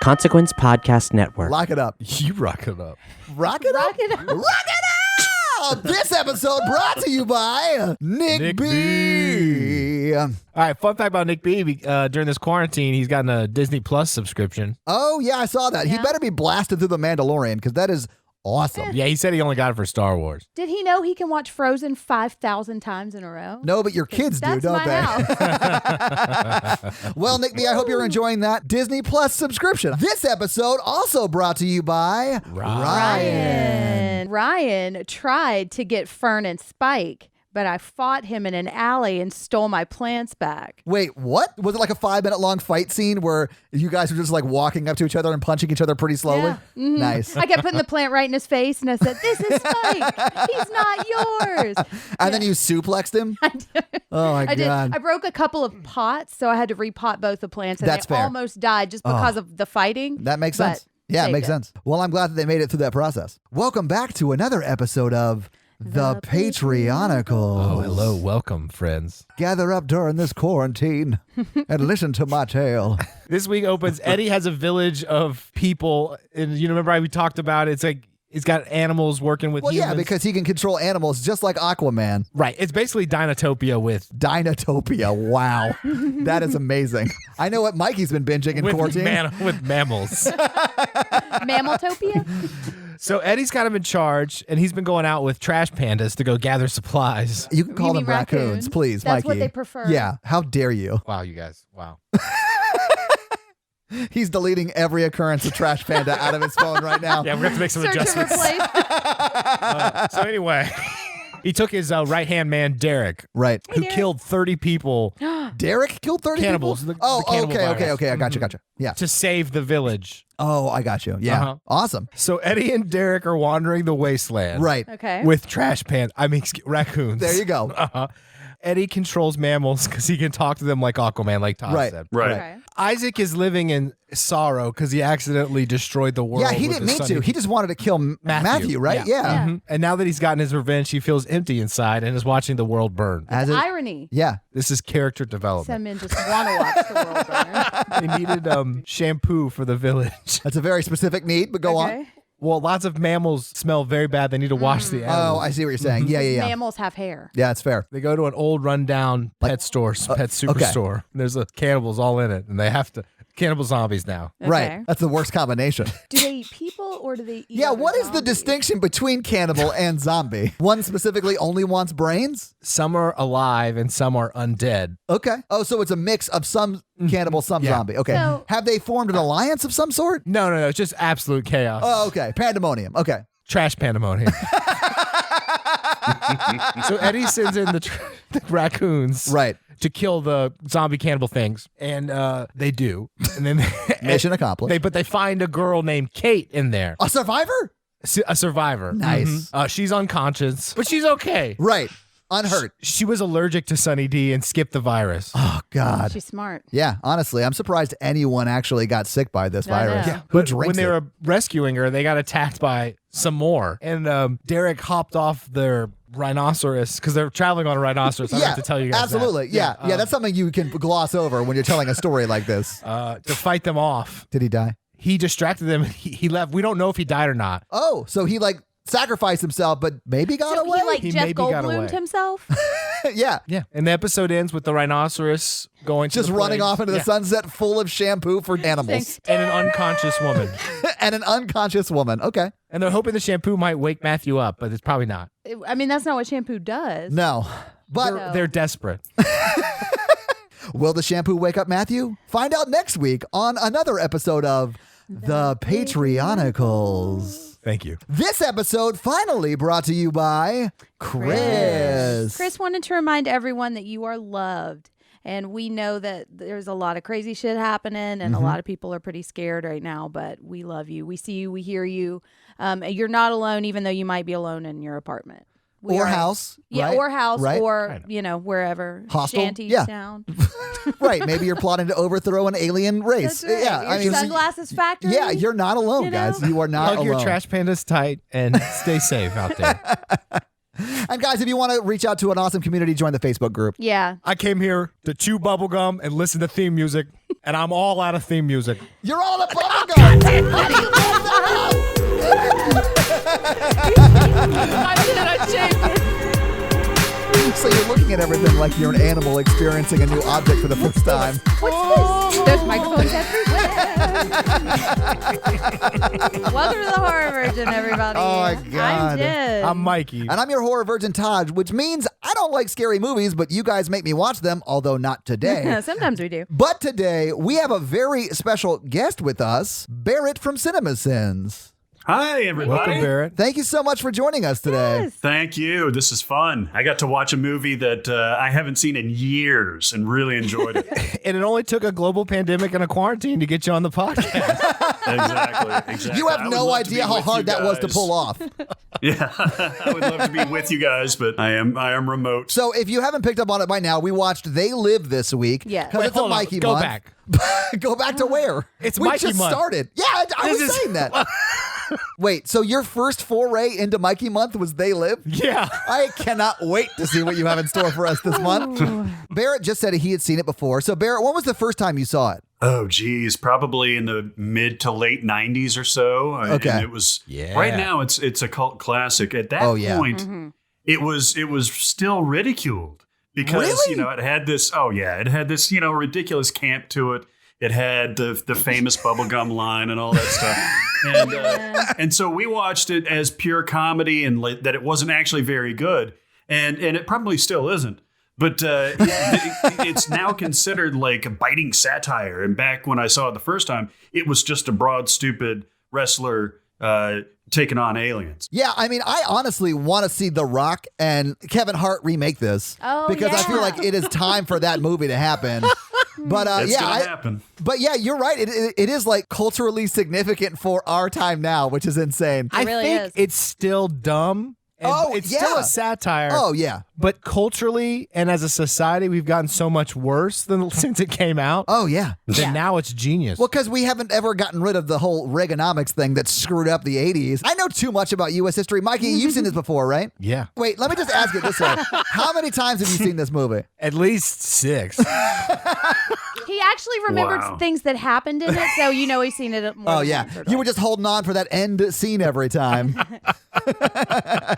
Consequence Podcast Network. Lock it up. You rock it up. Rock it up. Rock it up. Rock it up. This episode brought to you by Nick B. All right, fun fact about Nick B. During this quarantine, he's gotten a Disney Plus subscription. Oh, yeah, I saw that. He Yeah. better be blasted through The Mandalorian because that is awesome. Yeah, he said he only got it for Star Wars. Did he know he can watch Frozen 5,000 times in a row? No, but your kids do, That's don't my they? house. Well, Nick B, I hope you're enjoying that Disney Plus subscription. This episode also brought to you by Ryan. Ryan tried to get Fern and Spike, but I fought him in an alley and stole my plants back. Wait, what? Was it like a 5-minute long fight scene where you guys were just like walking up to each other and punching each other pretty slowly? Yeah. Mhm. Nice. I kept putting the plant right in his face, and I said, "This is Spike. He's not yours." And then you suplexed him? Oh, my I did. God. I broke a couple of pots, so I had to repot both the plants, and That's they fair. almost died just because of the fighting. That makes but sense. Yeah, it saved makes sense. Well, I'm glad that they made it through that process. Welcome back to another episode of The Patreonicals. Oh, hello. Welcome, friends. Gather up during this quarantine and listen to my tale. This week opens, Eddie has a village of people. And you remember how we talked about it? It's like he's got animals working with Well, humans. yeah, because he can control animals just like Aquaman. Right. It's basically Dinotopia with Dinotopia. Wow. That is amazing. I know what Mikey's been binging in quarantine. with mammals. Mammaltopia? So Eddie's kind of in charge, and he's been going out with trash pandas to go gather supplies. You can call You them mean raccoons, raccoons? please, That's Mikey. what they prefer. Yeah. How dare you? Wow, you guys. Wow. He's deleting every occurrence of Trash Panda out of his phone right now. Yeah, we're going to have to make some Search and adjustments. replace. So anyway, he took his right-hand man, Derek, Right. who Derek. killed 30 people Derek killed 30 Cannibals, people? the Oh, cannibal okay. virus. I gotcha. Yeah. to save the village. Oh, I got you. Yeah. Uh-huh. Awesome. So Eddie and Derek are wandering the wasteland. Right. Okay. With raccoons. There you go. Uh-huh. Eddie controls mammals because he can talk to them like Aquaman, like Todd Right. said. Right. Okay. Isaac is living in sorrow because he accidentally destroyed the world. Yeah, he with didn't the mean sunny- to. He just wanted to kill Matthew, right? Yeah. Mhm. And now that he's gotten his revenge, he feels empty inside and is watching the world burn. As it- Irony. yeah. This is character development. Some men just want to watch the world burn. They needed shampoo for the village. That's a very specific need, but go on. Okay. Well, lots of mammals smell very bad. They need to wash the animals. Oh, I see what you're saying. Yeah. Mammals have hair. Yeah, that's fair. They go to an old rundown pet store, pet superstore. And there's cannibals all in it, and they have to cannibal zombies now. Okay. Right. That's the worst combination. Do they eat people or do they eat Yeah, other what is the zombies? distinction between cannibal and zombie? One specifically only wants brains? Some are alive and some are undead. Okay. Oh, so it's a mix of some cannibal, some Yeah. zombie. Okay. So- Have they formed an alliance of some sort? No, it's just absolute chaos. Oh, okay. Pandemonium. Okay. Trash pandemonium. So Eddie sends in the raccoons Right. to kill the zombie cannibal things, and they do. And then Mission accomplished. But they find a girl named Kate in there, A survivor? a survivor. Nice. She's unconscious, but she's okay. Right. Unhurt. She was allergic to Sunny D and skipped the virus. Oh, God. She's smart. Yeah, honestly, I'm surprised anyone actually got sick by this I virus. know. Yeah. Who But drinks when they it? were rescuing her, they got attacked by some more. And Derek hopped off their rhinoceros because they're traveling on a rhinoceros. I don't have to tell you guys that. absolutely. Yeah. That's something you can gloss over when you're telling a story like this. To fight them off. Did he die? He distracted them. He left. We don't know if he died or not. Oh, so he like sacrificed himself, but maybe got So away? he like He Jeff maybe got away. Goldblumed himself? yeah. Yeah. And the episode ends with the rhinoceros going to Just the running plains. off into the Yeah. sunset full of shampoo for animals. And an unconscious woman. And an unconscious woman. Okay. And they're hoping the shampoo might wake Matthew up, but it's probably not. I mean, that's not what shampoo does. No. But They're desperate. will the shampoo wake up Matthew? Find out next week on another episode of The Patreonicals. Thank you. This episode finally brought to you by Chris. Chris wanted to remind everyone that you are loved. And we know that there's a lot of crazy shit happening and a lot of people are pretty scared right now, but we love you. We see you. We hear you. You're not alone, even though you might be alone in your apartment. We Or are- house. Yeah, right? or house, Right? or, wherever. Hostel? Shanty Yeah. town. Right. Maybe you're plotting to overthrow an alien race. That's right. Yeah. Your sunglasses factory. Yeah, you're not alone, You know? guys. You are not Hug alone. your trash pandas tight and stay safe out there. And guys, if you want to reach out to an awesome community, join the Facebook group. Yeah. I came here to chew bubblegum and listen to theme music And I'm all out of theme music. You're all a bubblegum. How do you mess that I up? So you're looking at everything like you're an animal experiencing a new object for the first time. What's this? There's microphones everywhere. Welcome to the Horror Virgin, everybody. Oh, my God. I'm Jen. I'm Mikey. And I'm your horror virgin, Taj, which means I don't like scary movies, but you guys make me watch them, although not today. Sometimes we do. But today, we have a very special guest with us, Barrett from CinemaSins. Hi, everybody. Welcome, Barrett. Thank you so much for joining us today. Yes. Thank you. This is fun. I got to watch a movie that I haven't seen in years and really enjoyed it. And it only took a glwoble pandemic and a quarantine to get you on the podcast. Exactly. You have I would no love to idea be how with hard you that was to guys. pull off. Yeah, I would love to be with you guys, but I am remote. So if you haven't picked up on it by now, we watched They Live this week. Yeah. Because Wait, it's a hold on. Mikey Go month. back. Go back to where? It's we Mikey just month. started. Yeah, I was saying that. Wait, so your first foray into Mikey month was They Live? Yeah. I cannot wait to see what you have in store for us this month. Barrett just said he had seen it before. So Barrett, when was the first time you saw it? Oh, geez, probably in the mid to late 90s or so. Okay. And it was right now. It's a cult classic. At that point, it was still ridiculed because Really? it had this. Oh yeah, it had this ridiculous camp to it. It had the famous bubblegum line and all that stuff. And so we watched it as pure comedy and that it wasn't actually very good. And it probably still isn't. But it's now considered like a biting satire. And back when I saw it the first time, it was just a broad, stupid wrestler taking on aliens. Yeah, I mean, I honestly want to see The Rock and Kevin Hart remake this. Oh, because I feel yeah. like it is time for that movie to happen. But It's going to happen. But yeah, you're right. It is like culturally significant for our time now, which is insane. I really think is. it's still dumb. And it's still yeah. a satire. Oh, yeah. But culturally and as a society, we've gotten so much worse than since it came out. Oh, yeah. Then now it's genius. Well, because we haven't ever gotten rid of the whole Reaganomics thing that screwed up the 80s. I know too much about U.S. history. Mikey, you've seen this before, right? Yeah. Wait, let me just ask it this way. How many times have you seen this movie? At least 6. He actually remembered Wow. things that happened in it, so he's seen it more Oh, than yeah. once or You were twice. just holding on for that end scene every time.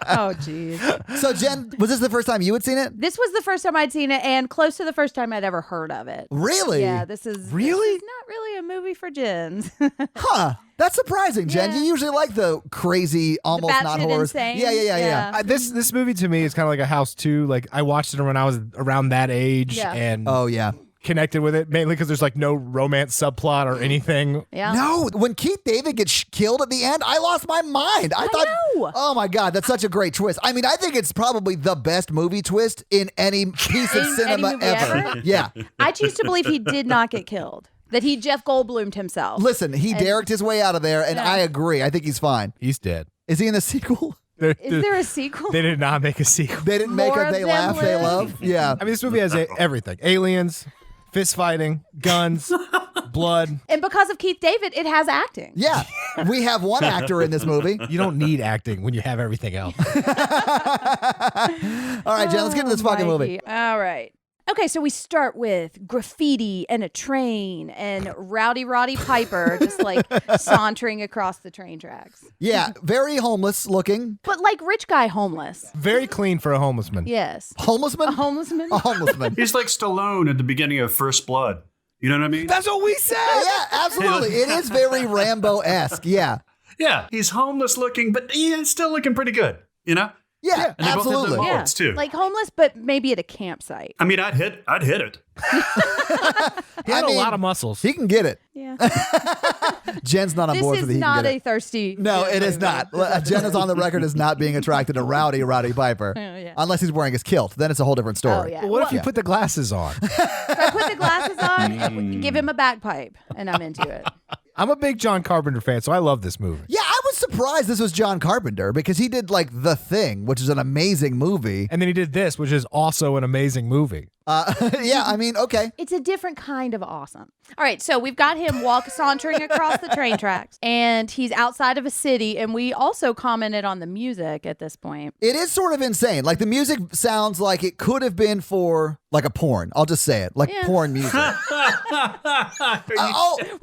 Oh, jeez. So, Jen, was this the first time you had seen it? This was the first time I'd seen it, and close to the first time I'd ever heard of it. Really? Yeah, this is Really? not really a movie for Jens. Huh. That's surprising, Jen. Yeah. You usually like the crazy, almost not batshit horrors. insane. Yeah. Yeah. This movie to me is kind of like a House 2. Like I watched it when I was around that age Yeah. and Oh, yeah. connected with it mainly because there's like no romance subplot or anything. Yeah. No, when Keith David gets killed at the end, I lost my mind. I thought, know. oh my God, that's such a great twist. I mean, I think it's probably the best movie twist in any piece of In any cinema movie ever. ever? Yeah. I choose to believe he did not get killed. That he Jeff Goldblumed himself. Listen, he derricked his way out of there, and Yeah. I agree. I think he's fine. He's dead. Is he in the sequel? Is there a sequel? They did not make a sequel. They didn't make More a of They them Laugh, They live? Love? Yeah. I mean, this movie has everything: aliens, fist fighting, guns, blood. And because of Keith David, it has acting. Yeah. We have one actor in this movie. You don't need acting when you have everything else. All right, Jen, let's get into this fucking movie. Mikey. All right. Okay, so we start with graffiti and a train and Rowdy Roddy Piper just like sauntering across the train tracks. Yeah, very homeless looking. But like rich guy homeless. Very clean for a homeless man. Yes. Homeless man? A homeless man? A homeless man. He's like Stallone at the beginning of First Blood. You know what I mean? That's what we said. Yeah, absolutely. It is very Rambo-esque. Yeah. Yeah, he's homeless looking, but he's still looking pretty good. You know? Yeah, And they both have absolutely. the Yeah. mullets, too. Like homeless, but maybe at a campsite. I mean, I'd hit it. He had I mean, a lot of muscles. He can get it. Yeah. Jen's not on This board is for the he can not get a it. thirsty. No, it is not. Jen is on the record as not being attracted to Rowdy Piper. yeah. Unless he's wearing his kilt. Then it's a whole different story. Oh, yeah. But what if you Yeah. put the glasses on? So I put the glasses on, give him a bagpipe, and I'm into it. I'm a big John Carpenter fan, so I love this movie. Yeah, I was surprised this was John Carpenter because he did like The Thing, which is an amazing movie. And then he did this, which is also an amazing movie. Yeah, I mean, okay. It's a different kind of awesome. All right, so we've got him sauntering across the train tracks, and he's outside of a city, and we also commented on the music at this point. It is sort of insane. Like, the music sounds like it could have been for, like, a porn. I'll just say it. Like, porn music. What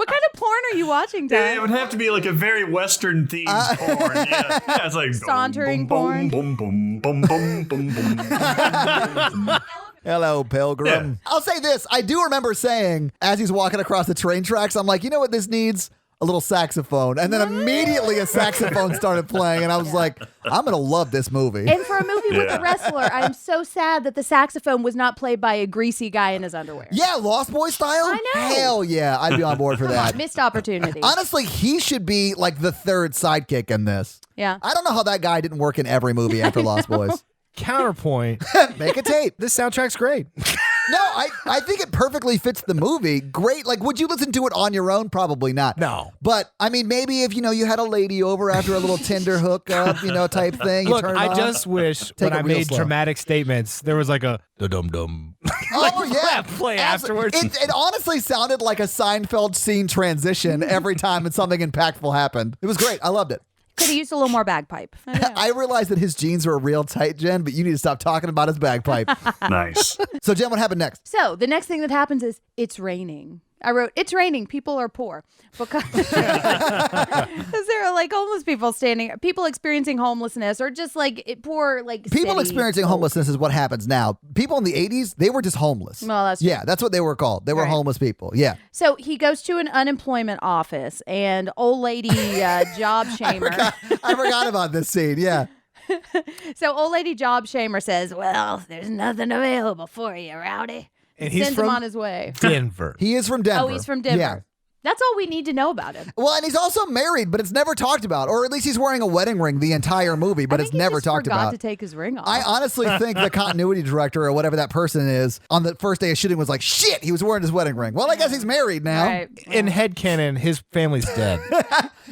kind of porn are you watching, Ty? It would have to be like a very Western themed porn. Yeah, it's like sauntering porn. Boom, boom, boom, boom, boom, boom, boom. Hello, Pilgrim. Yeah. I'll say this. I do remember saying, as he's walking across the train tracks, I'm like, you know what this needs? A little saxophone. And then immediately a saxophone started playing, and I was like, I'm going to love this movie. And for a movie with a wrestler, I'm so sad that the saxophone was not played by a greasy guy in his underwear. Yeah, Lost Boy style? I know. Hell yeah, I'd be on board for that. Missed opportunity. Honestly, he should be like the third sidekick in this. Yeah. I don't know how that guy didn't work in every movie after Lost Boys. Counterpoint. Make a tape. This soundtrack's great. No, I think it perfectly fits the movie. Great. Like, would you listen to it on your own? Probably not. No. But, I mean, maybe if, you had a lady over after a little Tinder hookup, type thing. Look, turn it I on. just wish Take when it I real made slow. dramatic statements, there was like a dum-dum. Oh, yeah. play afterwards. It honestly sounded like a Seinfeld scene transition every time something impactful happened. It was great. I loved it. Could have used a little more bagpipe. I realized that his jeans were real tight, Jen, but you need to stop talking about his bagpipe. Nice. So, Jen, what happened next? So the next thing that happens is it's raining. I wrote, it's raining. People are poor. Because there are like homeless people experiencing homelessness or just like poor, like People city experiencing folk. homelessness is what happens now. People in the 80s, they were just homeless. Well, that's true. Yeah, that's what they were called. They were Right. homeless people. Yeah. So he goes to an unemployment office and old lady job shamer. I forgot about this scene. Yeah. So old lady job shamer says, well, there's nothing available for you, Rowdy. And he's Sends from him on his way. Denver. He is from Denver. Oh, he's from Denver. Yeah. That's all we need to know about him. Well, and he's also married, but it's never talked about. Or at least he's wearing a wedding ring the entire movie, but I it's think he never just talked forgot about. to take his ring off. I honestly think the continuity director or whatever that person is on the first day of shooting was like, shit, he was wearing his wedding ring. Well, I guess he's married now. Right. In headcanon, his family's dead.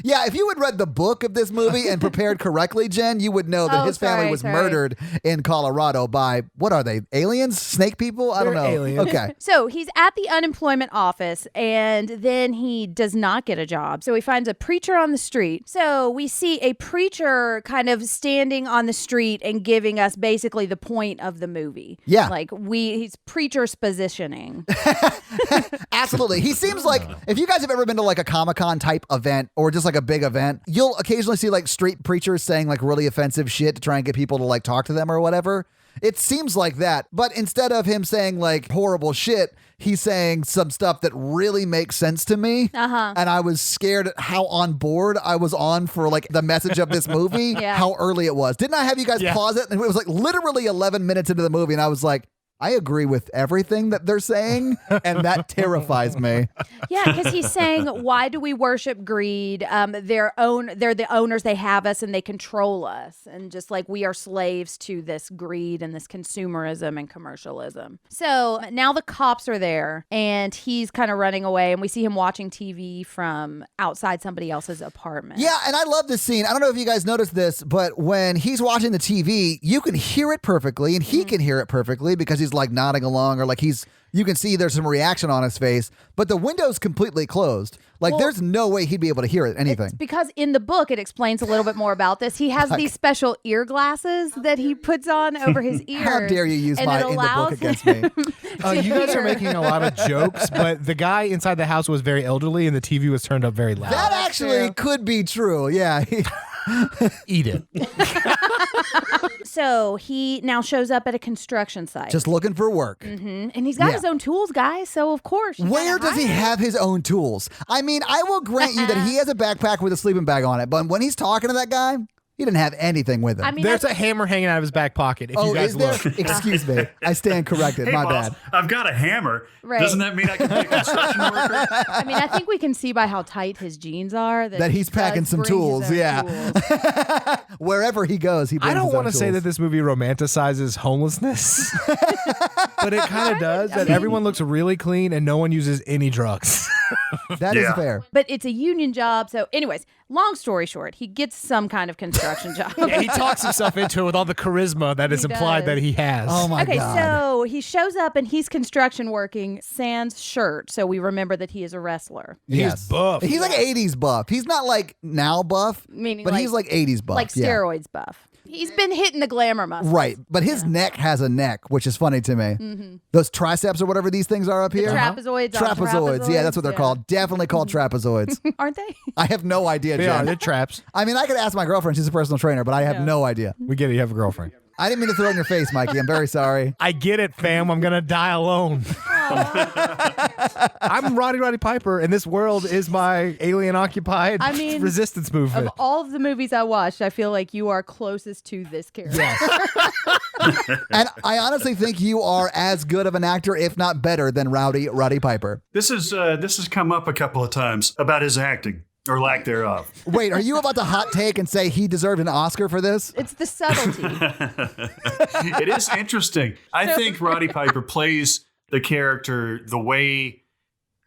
Yeah, if you had read the book of this movie and prepared correctly, Jen, you would know that his family was murdered in Colorado by, what are they, aliens? Snake people? I don't They're know. aliens. Okay. So he's at the unemployment office and then he does not get a job. So he finds a preacher on the street. So we see a preacher kind of standing on the street and giving us basically the point of the movie. Yeah. Like he's preacher's positioning. Absolutely. He seems like, if you guys have ever been to like a Comic-Con type event or just like a big event, you'll occasionally see like street preachers saying like really offensive shit to try and get people to like talk to them or whatever. It seems like that. But instead of him saying like horrible shit, he's saying some stuff that really makes sense to me. Uh-huh. And I was scared at how on board I was on for like the message of this movie, Yeah. how early it was. Didn't I have you guys pause it? And it was like literally 11 minutes into the movie. And I was like, I agree with everything that they're saying, and that terrifies me. Yeah, because he's saying, why do we worship greed? They're the owners, they have us and they control us. And just like we are slaves to this greed and this consumerism and commercialism. So now the cops are there and he's kind of running away and we see him watching TV from outside somebody else's apartment. Yeah, and I love this scene. I don't know if you guys noticed this, but when he's watching the TV, you can hear it perfectly, and he can hear it perfectly because he's like nodding along, or like you can see there's some reaction on his face, but the window's completely closed. Like, there's no way he'd be able to hear anything. It's because in the book, it explains a little bit more about this. He has these special ear glasses that he puts on over his ears. How dare you use and my it in the book allows against me? You guys are making a lot of jokes, but the guy inside the house was very elderly and the TV was turned up very loud. That actually could be true. Yeah. Eat it. So he now shows up at a construction site. Just looking for work. And he's got his own tools, guys. So of course. you Where gotta does he hire him. have his own tools? I mean, I will grant you that he has a backpack with a sleeping bag on it, but when he's talking to that guy, he didn't have anything with him. I mean, There's a hammer hanging out of his back pocket. If you guys is there? look. Excuse me. I stand corrected. Hey, My boss, bad. I've got a hammer. Right. Doesn't that mean I can be a construction worker? I think we can see by how tight his jeans are that That he's he packing does some bring his tools, own yeah. tools. Wherever he goes, he brings I don't his own want to say tools. that this movie romanticizes homelessness, but it kind of does. That everyone looks really clean and no one uses any drugs. That is Yeah. fair. But it's a union job. So, anyways, long story short, he gets some kind of construction job. Yeah, he talks himself into it with all the charisma that is He implied does. that he has. Oh my Okay, God. so he shows up and he's construction working sans shirt. So we remember that he is a wrestler. He's buff. He's like 80s buff. He's not like now buff, Meaning but like, he's like 80s buff. like yeah. steroids buff. He's been hitting the glamour muscles. Right. But his neck has a neck, which is funny to me. Those triceps or whatever these things are up here. Trapezoids. on Trapezoids. Yeah, that's what they're yeah. called. Definitely called trapezoids. Aren't they? I have no idea, They are. Jen. They're traps. I mean, I could ask my girlfriend. She's a personal trainer, but I have no idea. We get it. You have a girlfriend. I didn't mean to throw it in your face, Mikey. I'm very sorry. I get it, fam. I'm going to die alone. I'm Roddy Piper, and this world is my alien-occupied I mean, resistance movement. Of all of the movies I watched, I feel like you are closest to this character. And I honestly think you are as good of an actor, if not better, than Roddy Piper. This has come up a couple of times about his acting or lack thereof. Wait, are you about to hot take and say he deserved an Oscar for this? It's the subtlety. It is interesting. I think Roddy Piper plays the character the way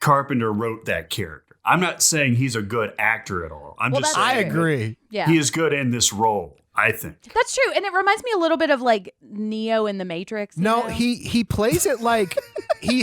Carpenter wrote that character. I'm not saying he's a good actor at all. I'm Well, just that's I saying agree. Yeah. he is good in this role, I think. That's true. And it reminds me a little bit of like Neo in The Matrix. you No, know? he plays it like he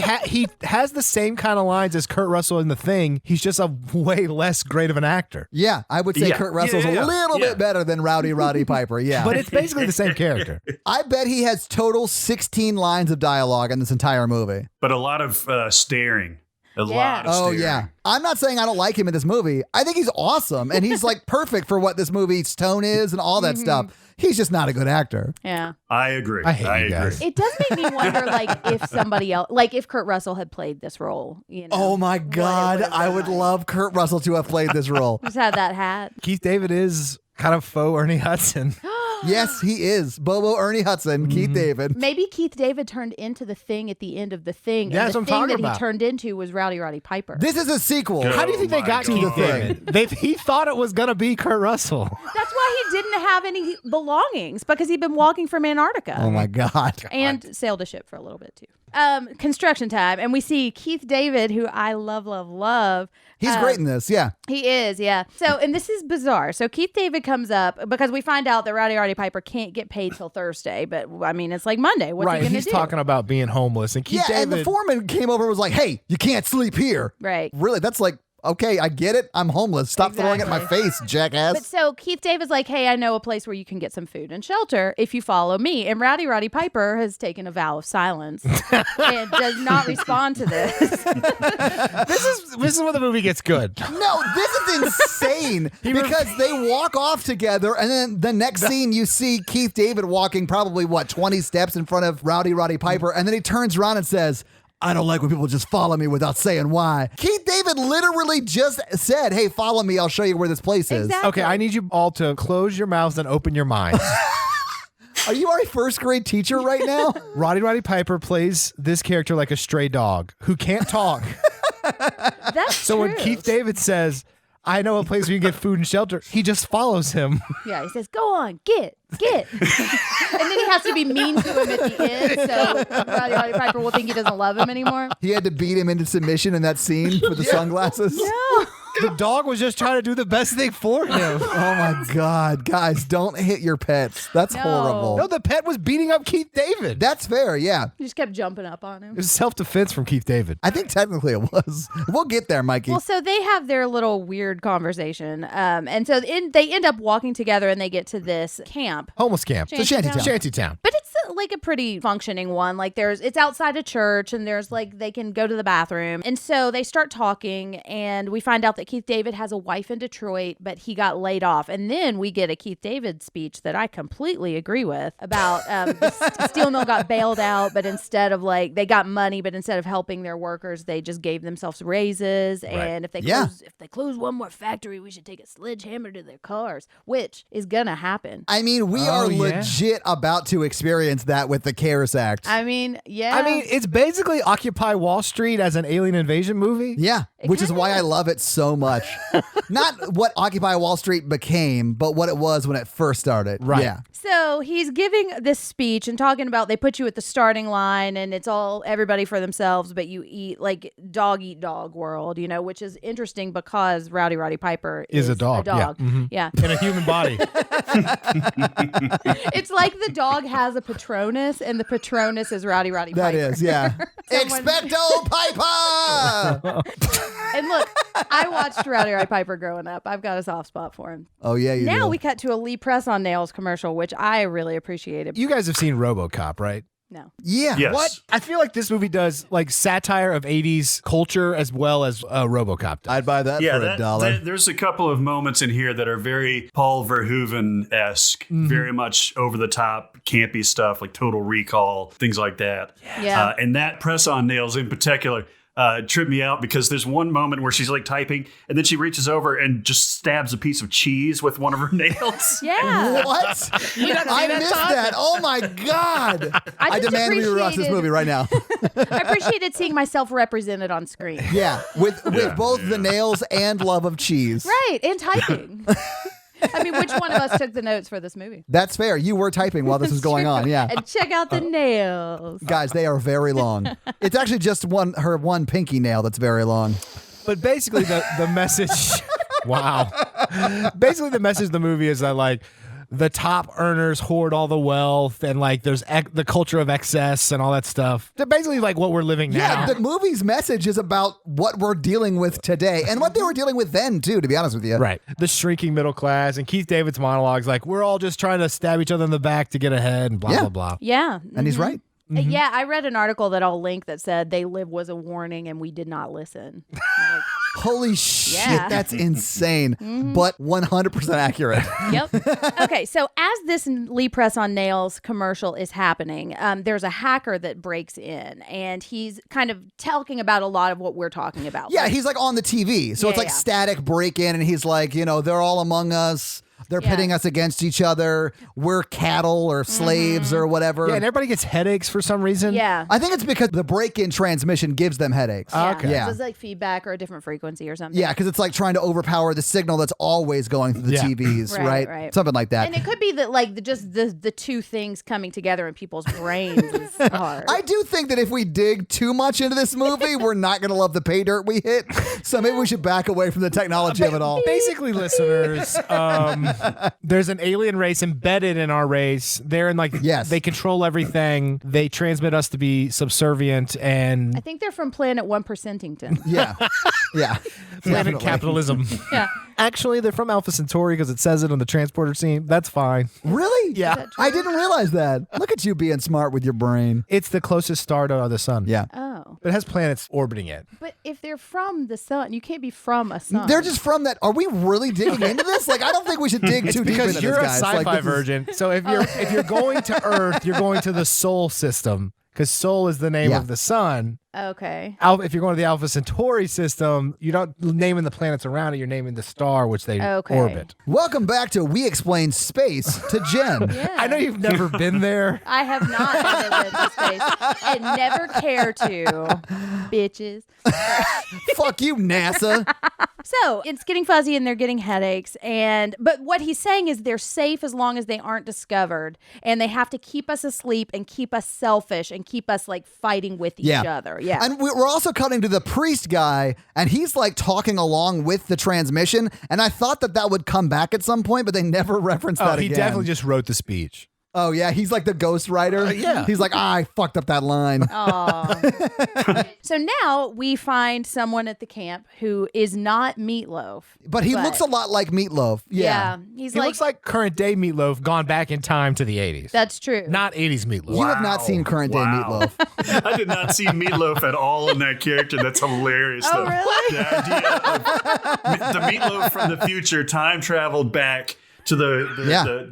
has the same kind of lines as Kurt Russell in The Thing. He's just a way less great of an actor. Yeah, I would say Yeah. Kurt Russell's Yeah. a little Yeah. bit better than Roddy Piper. Yeah. But it's basically the same character. I bet he has total 16 lines of dialogue in this entire movie. But a lot of staring. A lot of Oh, staring. yeah. I'm not saying I don't like him in this movie. I think he's awesome. And he's like perfect for what this movie's tone is and all that stuff. He's just not a good actor. Yeah. I agree. I hate you guys. It does make me wonder, like, if somebody else, like, if Kurt Russell had played this role, you know. Oh my what it God. would've I been would like. love Kurt Russell to have played this role. Just had that hat. Keith David is kind of faux Ernie Hudson. Yes, he is. Bobo Ernie Hudson, Keith David. Maybe Keith David turned into the Thing at the end of the Thing. Yeah, and that's the what I'm thing talking that about. he turned into was Roddy Piper. This is a sequel. Good. How do you think they my got God. Keith David? He thought it was going to be Kurt Russell. That's why he didn't have any belongings, because he'd been walking from Antarctica. Oh my God. And sailed a ship for a little bit too. Construction time, and we see Keith David, who I love. He's great in this. Yeah. He is, yeah. So, and this is bizarre. So Keith David comes up because we find out that Roddy Piper can't get paid till Thursday, but I mean, it's like Monday. What's he Right, gonna he's do? talking about being homeless. And Keith Yeah, David... and the foreman came over and was like, hey, you can't sleep here. Right. Really? That's like, okay, I get it. I'm homeless. Stop throwing it in my face, jackass. But so Keith David's like, hey, I know a place where you can get some food and shelter if you follow me. And Roddy Piper has taken a vow of silence and does not respond to this. This is where the movie gets good. No, this is insane because they walk off together, and then the next scene you see Keith David walking probably, 20 steps in front of Roddy Piper, and then he turns around and says, I don't like when people just follow me without saying why. Keith David literally just said, hey, follow me. I'll show you where this place is. Exactly. Okay, I need you all to close your mouths and open your minds. Are you our first grade teacher right now? Roddy Piper plays this character like a stray dog who can't talk. That's So when true. Keith David says, I know a place where you can get food and shelter, he just follows him. Yeah, he says, go on, get. And then he has to be mean to him at the end, so Roddy Piper will think he doesn't love him anymore. He had to beat him into submission in that scene with the sunglasses. No. The dog was just trying to do the best thing for him. Oh my God. Guys, don't hit your pets. That's No. horrible. No, the pet was beating up Keith David. That's fair, yeah. He just kept jumping up on him. It was self-defense from Keith David. I think technically it was. We'll get there, Mikey. Well, so they have their little weird conversation, and so they end up walking together, and they get to this camp. Homeless camp. It's a shantytown. Shantytown. But it's like a pretty functioning one. Like it's outside a church, and there's like they can go to the bathroom, and so they start talking, and we find out that Keith David has a wife in Detroit, but he got laid off, and then we get a Keith David speech that I completely agree with about the steel mill got bailed out, but instead of like they got money, but instead of helping their workers, they just gave themselves raises, and if they close one more factory, we should take a sledgehammer to their cars, which is gonna happen. I mean, we are legit about to experience experience that with the CARES Act. I mean, yeah. I mean, it's basically Occupy Wall Street as an alien invasion movie. Yeah, which is why I love it so much. Not what Occupy Wall Street became, but what it was when it first started. Right. Yeah. So he's giving this speech and talking about they put you at the starting line and it's all everybody for themselves, but you eat like dog eat dog world, you know, which is interesting because Rowdy Roddy Piper Is a dog. Yeah. Mm-hmm. Yeah. In a human body. It's like the dog has a Patronus and the Patronus is Rowdy Roddy Piper. That is, yeah. Expecto Piper! And look, I watched Rowdy Roddy Piper growing up. I've got a soft spot for him. Oh, yeah, you Now do. we cut to a Lee Press on Nails commercial, which I really appreciated. You guys have seen RoboCop, right? No. Yeah. Yes. What? I feel like this movie does like satire of 80s culture as well as RoboCop does. I'd buy that for $1. There's a couple of moments in here that are very Paul Verhoeven-esque, very much over the top, campy stuff like Total Recall, things like that. Yeah. And that press on nails in particular tripped me out because there's one moment where she's like typing and then she reaches over and just stabs a piece of cheese with one of her nails. Yeah. What? I missed that. Oh, my God. I just demand we rewatch this appreciated- movie right now. I appreciated seeing myself represented on screen. Yeah, with both the nails and love of cheese. Right, and typing. I mean, which one of us took the notes for this movie? That's fair. You were typing while this was going on. Yeah. And check out the nails. Guys, they are very long. It's actually just her one pinky nail that's very long. But basically the message wow. Basically the message of the movie is that like the top earners hoard all the wealth and like there's the culture of excess and all that stuff. They're basically like what we're living now. Yeah, the movie's message is about what we're dealing with today and what they were dealing with then, too, to be honest with you. Right. The shrinking middle class and Keith David's monologues like we're all just trying to stab each other in the back to get ahead and blah, Yeah. blah, blah. Yeah. And he's right. Yeah, I read an article that I'll link that said They Live was a warning and we did not listen. I'm like, Holy shit, Yeah. that's insane, but 100% accurate. Yep. Okay, so as this Lee Press on Nails commercial is happening, there's a hacker that breaks in, and he's kind of talking about a lot of what we're talking about. Yeah, he's like on the TV. So it's like Yeah. static break in, and he's like, they're all among us. They're Yeah. pitting us against each other. We're cattle or slaves or whatever. Yeah, and everybody gets headaches for some reason. Yeah. I think it's because the break-in transmission gives them headaches. Okay. Yeah. So it's like feedback or a different frequency or something. Yeah, because it's like trying to overpower the signal that's always going through the Yeah. TVs, Right, right? right. Something like that. And it could be that like just the two things coming together in people's brains is hard. I do think that if we dig too much into this movie, we're not going to love the pay dirt we hit. So maybe we should back away from the technology of it all. Basically, listeners, there's an alien race embedded in our race. They're in like, Yes. they control everything. They transmit us to be subservient and I think they're from Planet 1%ington. Yeah. Yeah. planet Definitely. capitalism. Yeah. Actually, they're from Alpha Centauri because it says it on the transporter scene. That's fine. Really? Yeah. I didn't realize that. Look at you being smart with your brain. It's the closest star to the sun. Yeah. Oh. But it has planets orbiting it. But if they're from the sun, you can't be from a sun. They're just from that. Are we really digging into this? Like, I don't think we should dig too deep Because into you're this, a guys. sci-fi Like, this is- virgin. So if you're going to Earth, you're going to the Sol system because Sol is the name Yeah. of the sun. Okay. If you're going to the Alpha Centauri system, you're not naming the planets around it. You're naming the star which they Okay. orbit. Welcome back to We Explain Space to Jen. Yeah. I know you've never been there. I have not ever been to space and never care to, bitches. Fuck you, NASA. So it's getting fuzzy and they're getting headaches. But what he's saying is they're safe as long as they aren't discovered. And they have to keep us asleep and keep us selfish and keep us like fighting with each other. Yeah. And we're also cutting to the priest guy, and he's like talking along with the transmission. And I thought that would come back at some point, but they never referenced that He again. definitely just wrote the speech. Oh, yeah. He's like the ghost writer. Yeah. He's like, I fucked up that line. So now we find someone at the camp who is not Meatloaf. But he looks a lot like Meatloaf. Yeah. He's He looks like current day Meatloaf gone back in time to the 80s. That's true. Not 80s Meatloaf. You have not seen current day Wow. Meatloaf. I did not see Meatloaf at all in that character. That's hilarious. Oh, though. really? The idea of the Meatloaf from the future time traveled back to the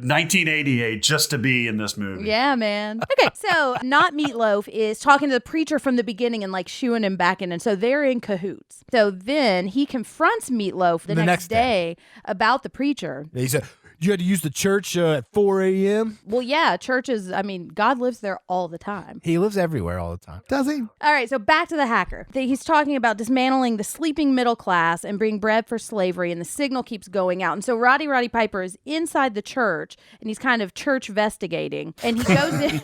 1988 just to be in this movie. Yeah, man. Okay, so not Meatloaf is talking to the preacher from the beginning and like shooing him back in. And so they're in cahoots. So then he confronts Meatloaf the next day about the preacher. He said, You had to use the church at 4 a.m.? Well, yeah, churches, I mean, God lives there all the time. He lives everywhere all the time. Does he? All right, so back to the hacker. He's talking about dismantling the sleeping middle class and bring bread for slavery, and the signal keeps going out. And so Roddy Piper is inside the church, and he's kind of church-vestigating. And he goes in,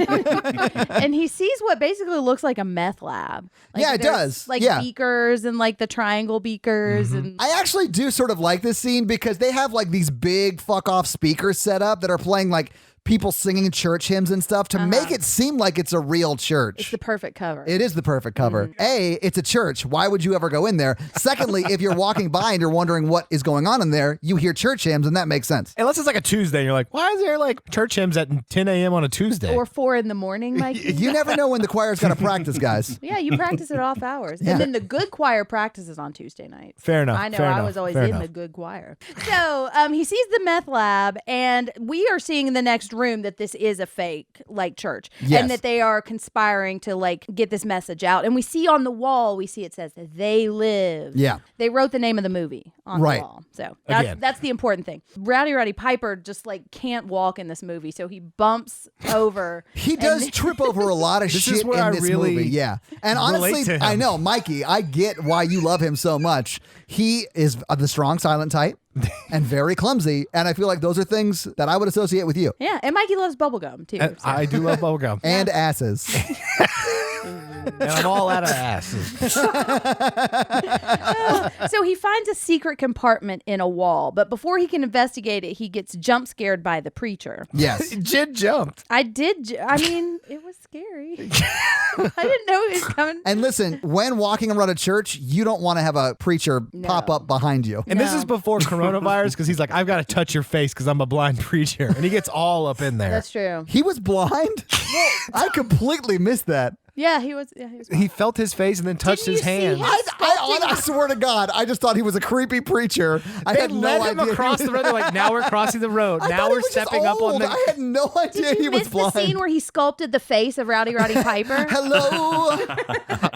and he sees what basically looks like a meth lab. Like, Yeah, it does. Like Yeah. beakers and like the triangle beakers. And I actually do sort of like this scene because they have like these big fuck off speakers set up that are playing like people singing church hymns and stuff to make it seem like it's a real church. it's the perfect cover. It is the perfect cover. A, it's a church. Why would you ever go in there? Secondly, if you're walking by and you're wondering what is going on in there, you hear church hymns and that makes sense. Unless it's like a Tuesday, and you're like, why is there like church hymns at 10 a.m. on a Tuesday? Or 4 in the morning, Mikey. You never know when the choir's going to practice, guys. Yeah, you practice it off hours. Yeah. And then the good choir practices on Tuesday nights. Fair enough. I know, fair I enough, was always fair in enough. the good choir. So he sees the meth lab, and we are seeing in the next room that this is a fake, like, church. Yes. And that they are conspiring to, like, get this message out. And we see on the wall, it says that they live. Yeah. They wrote the name of the movie on Right. the wall. So Again. that's the important thing. Roddy Piper just, like, can't walk in this movie, so he bumps over. He does trip over a lot of This shit is where I in this really movie. Yeah. And relate honestly, to him. I know, Mikey, I get why you love him so much. He is the strong, silent type and very clumsy. And I feel like those are things that I would associate with you. Yeah, and Mikey loves bubblegum, too. And so. I do love bubblegum. And asses. And I'm all out of asses. So he finds a secret compartment in a wall, but before he can investigate it, he gets jump scared by the preacher. Yes. Jid jumped. I mean, it was scary. I didn't know it was coming. And listen, when walking around a church, you don't want to have a preacher pop up behind you. And this No. is before coronavirus because he's like, I've got to touch your face because I'm a blind preacher. And he gets all up in there. That's true. He was blind? I completely missed that. Yeah, he was. Yeah, he was. He felt his face and then touched Didn't his you see hand. him? I swear to God, I just thought he was a creepy preacher. I They had no led him idea. across the road. They're like, now we're crossing the road. I Now thought he we're was just stepping up on old. the. I had no idea Did he you was miss blind. the scene where he sculpted the face of Roddy Piper? Hello,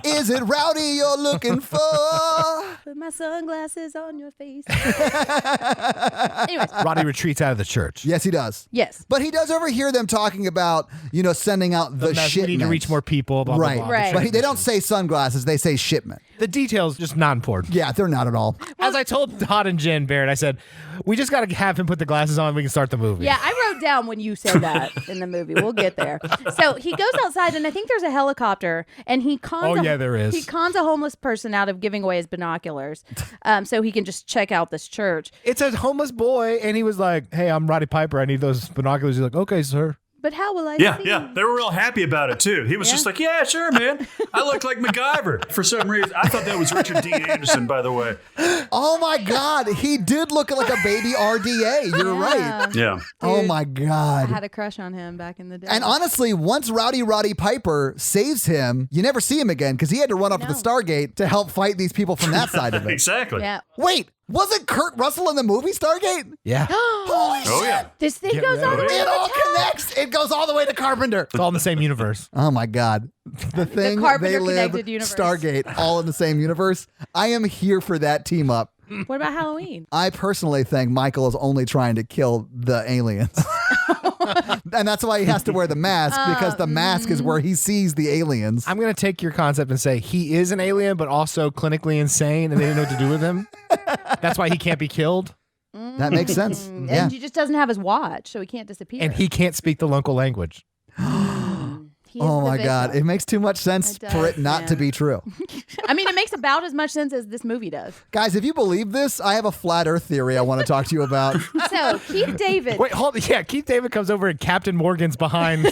is it Rowdy you're looking for? Put my sunglasses on your face. Anyways, Roddy retreats out of the church. Yes, he does. yes. But he does overhear them talking about, sending out the shipment. We need to reach more people. Blah, Right, blah, blah. Right. But they don't say sunglasses; they say shipment. The details just not important. Yeah, they're not at all. As I told Todd and Jen Barrett, I said, we just got to have him put the glasses on and we can start the movie. Yeah, I wrote down when you said that in the movie. We'll get there. So he goes outside, and I think there's a helicopter, and he cons. Oh, yeah, there is. He cons a homeless person out of giving away his binoculars, so he can just check out this church. It's a homeless boy, and he was like, hey, I'm Roddy Piper. I need those binoculars. He's like, okay, sir. But how will I Yeah, see? yeah. They were real happy about it, too. He was Yeah. just like, yeah, sure, man. I look like MacGyver. For some reason, I thought that was Richard Dean Anderson, by the way. Oh my God, he did look like a baby RDA. You're right. Yeah. Oh my I God. had a crush on him back in the day. And honestly, once Roddy Piper saves him, you never see him again because he had to run off to the Stargate to help fight these people from that side of it. Exactly. yeah. Wait, wasn't Kurt Russell in the movie Stargate? Yeah. Holy Oh, shit! yeah. This thing Get goes all the ready. way It to all the top. connects. It goes all the way to Carpenter. It's all in the same universe. Oh my God. The thing Carpenter they live, connected universe. Stargate, all in the same universe. I am here for that team up. What about Halloween? I personally think Michael is only trying to kill the aliens. And that's why he has to wear the mask, because the mask is where he sees the aliens. I'm going to take your concept and say he is an alien, but also clinically insane, and they didn't know what to do with him. That's why he can't be killed, That makes sense. Yeah. And he just doesn't have his watch, so he can't disappear. and he can't speak the local language. He is Oh the my God. victim. It makes too much sense It for does, it not yeah. to be true. I mean, it makes about as much sense as this movie does. Guys, if you believe this, I have a flat earth theory I want to talk to you about. So Keith David. Wait, hold. Yeah, Keith David comes over and Captain Morgan's behind.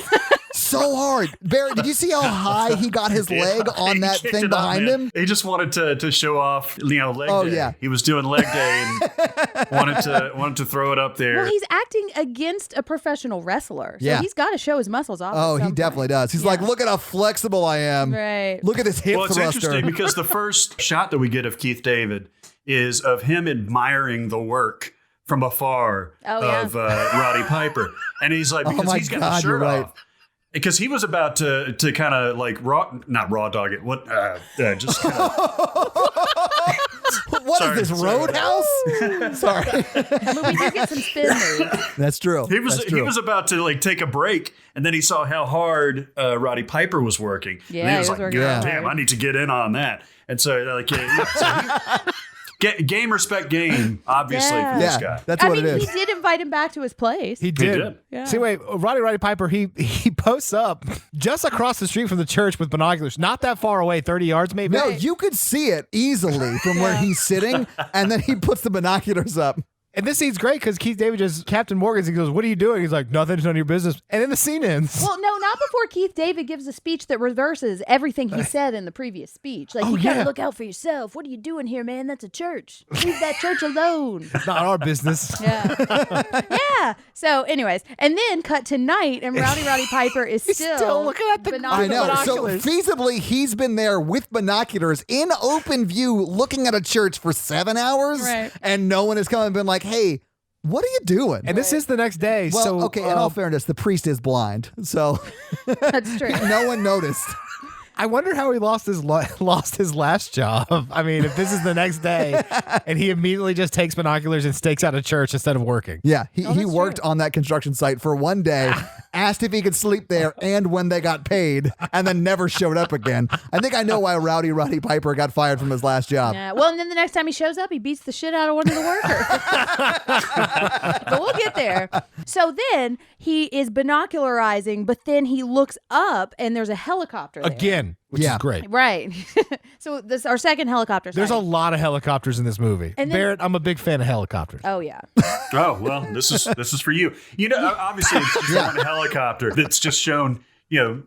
So hard. Barrett, did you see how high he got his leg on He that kicked thing it up, behind man. him? He just wanted to show off, leg Oh, day. yeah. He was doing leg day and wanted to throw it up there. Well, he's acting against a professional wrestler, so Yeah. he's got to show his muscles off. Oh, at he some definitely point. does. He's Yeah. like, look at how flexible I am. Right. Look at this hip Well, it's thruster. interesting because the first shot that we get of Keith David is of him admiring the work from afar of Roddy Piper. And he's like, because my he's got God, the shirt you're right. off. Because he was about to kind of like not raw dog it. What? Just kind of. What is this, Roadhouse? Sorry. I mean, we do get some spin moves. That's true. He was That's true. he was about to like take a break, and then he saw how hard Roddy Piper was working. Yeah, and he was he was like, working "God hard. damn, I need to get in on that." And so game respect game, obviously Yeah. for this Yeah, guy. that's I what mean, it he is. did invite him back to his place. He did. did. Yeah. See, wait, Roddy Piper, he posts up just across the street from the church with binoculars, not that far away, 30 yards maybe. No, you could see it easily from where he's sitting, and then he puts the binoculars up. And this scene's great because Keith David just Captain Morgan. He goes, "What are you doing?" He's like, "Nothing. It's none of your business." And then the scene ends. Well, no, not before Keith David gives a speech that reverses everything he said in the previous speech. Like, Oh, you gotta yeah. look out for yourself. What are you doing here, man? That's a church. Leave that church alone. It's not our business. Yeah. Yeah. So, anyways, and then cut to night, and Roddy Piper is still looking at the- I know. So Binoculars. feasibly, he's been there with binoculars in open view looking at a church for 7 hours, Right. and no one has come and been like, hey, what are you doing? And this is the next day. well, so okay, in all fairness, the priest is blind, so That's true. no one noticed. I wonder how he lost his last job. I mean, if this is the next day and he immediately just takes binoculars and stakes out a church instead of working. Yeah, he that's worked true. on that construction site for one day, asked if he could sleep there and when they got paid, and then never showed up again. I think I know why Roddy Piper got fired from his last job. Yeah. Well, and then the next time he shows up, he beats the shit out of one of the workers. But we'll get there. So then he is binocularizing, but then he looks up and there's a helicopter there. Again, which Yeah. is great. Right. So this our second helicopter. There's a sighting. lot of helicopters in this movie. And then- Barrett, I'm a big fan of helicopters. Oh yeah. Oh well, this is for you. You know, obviously it's one helicopter that's just shown,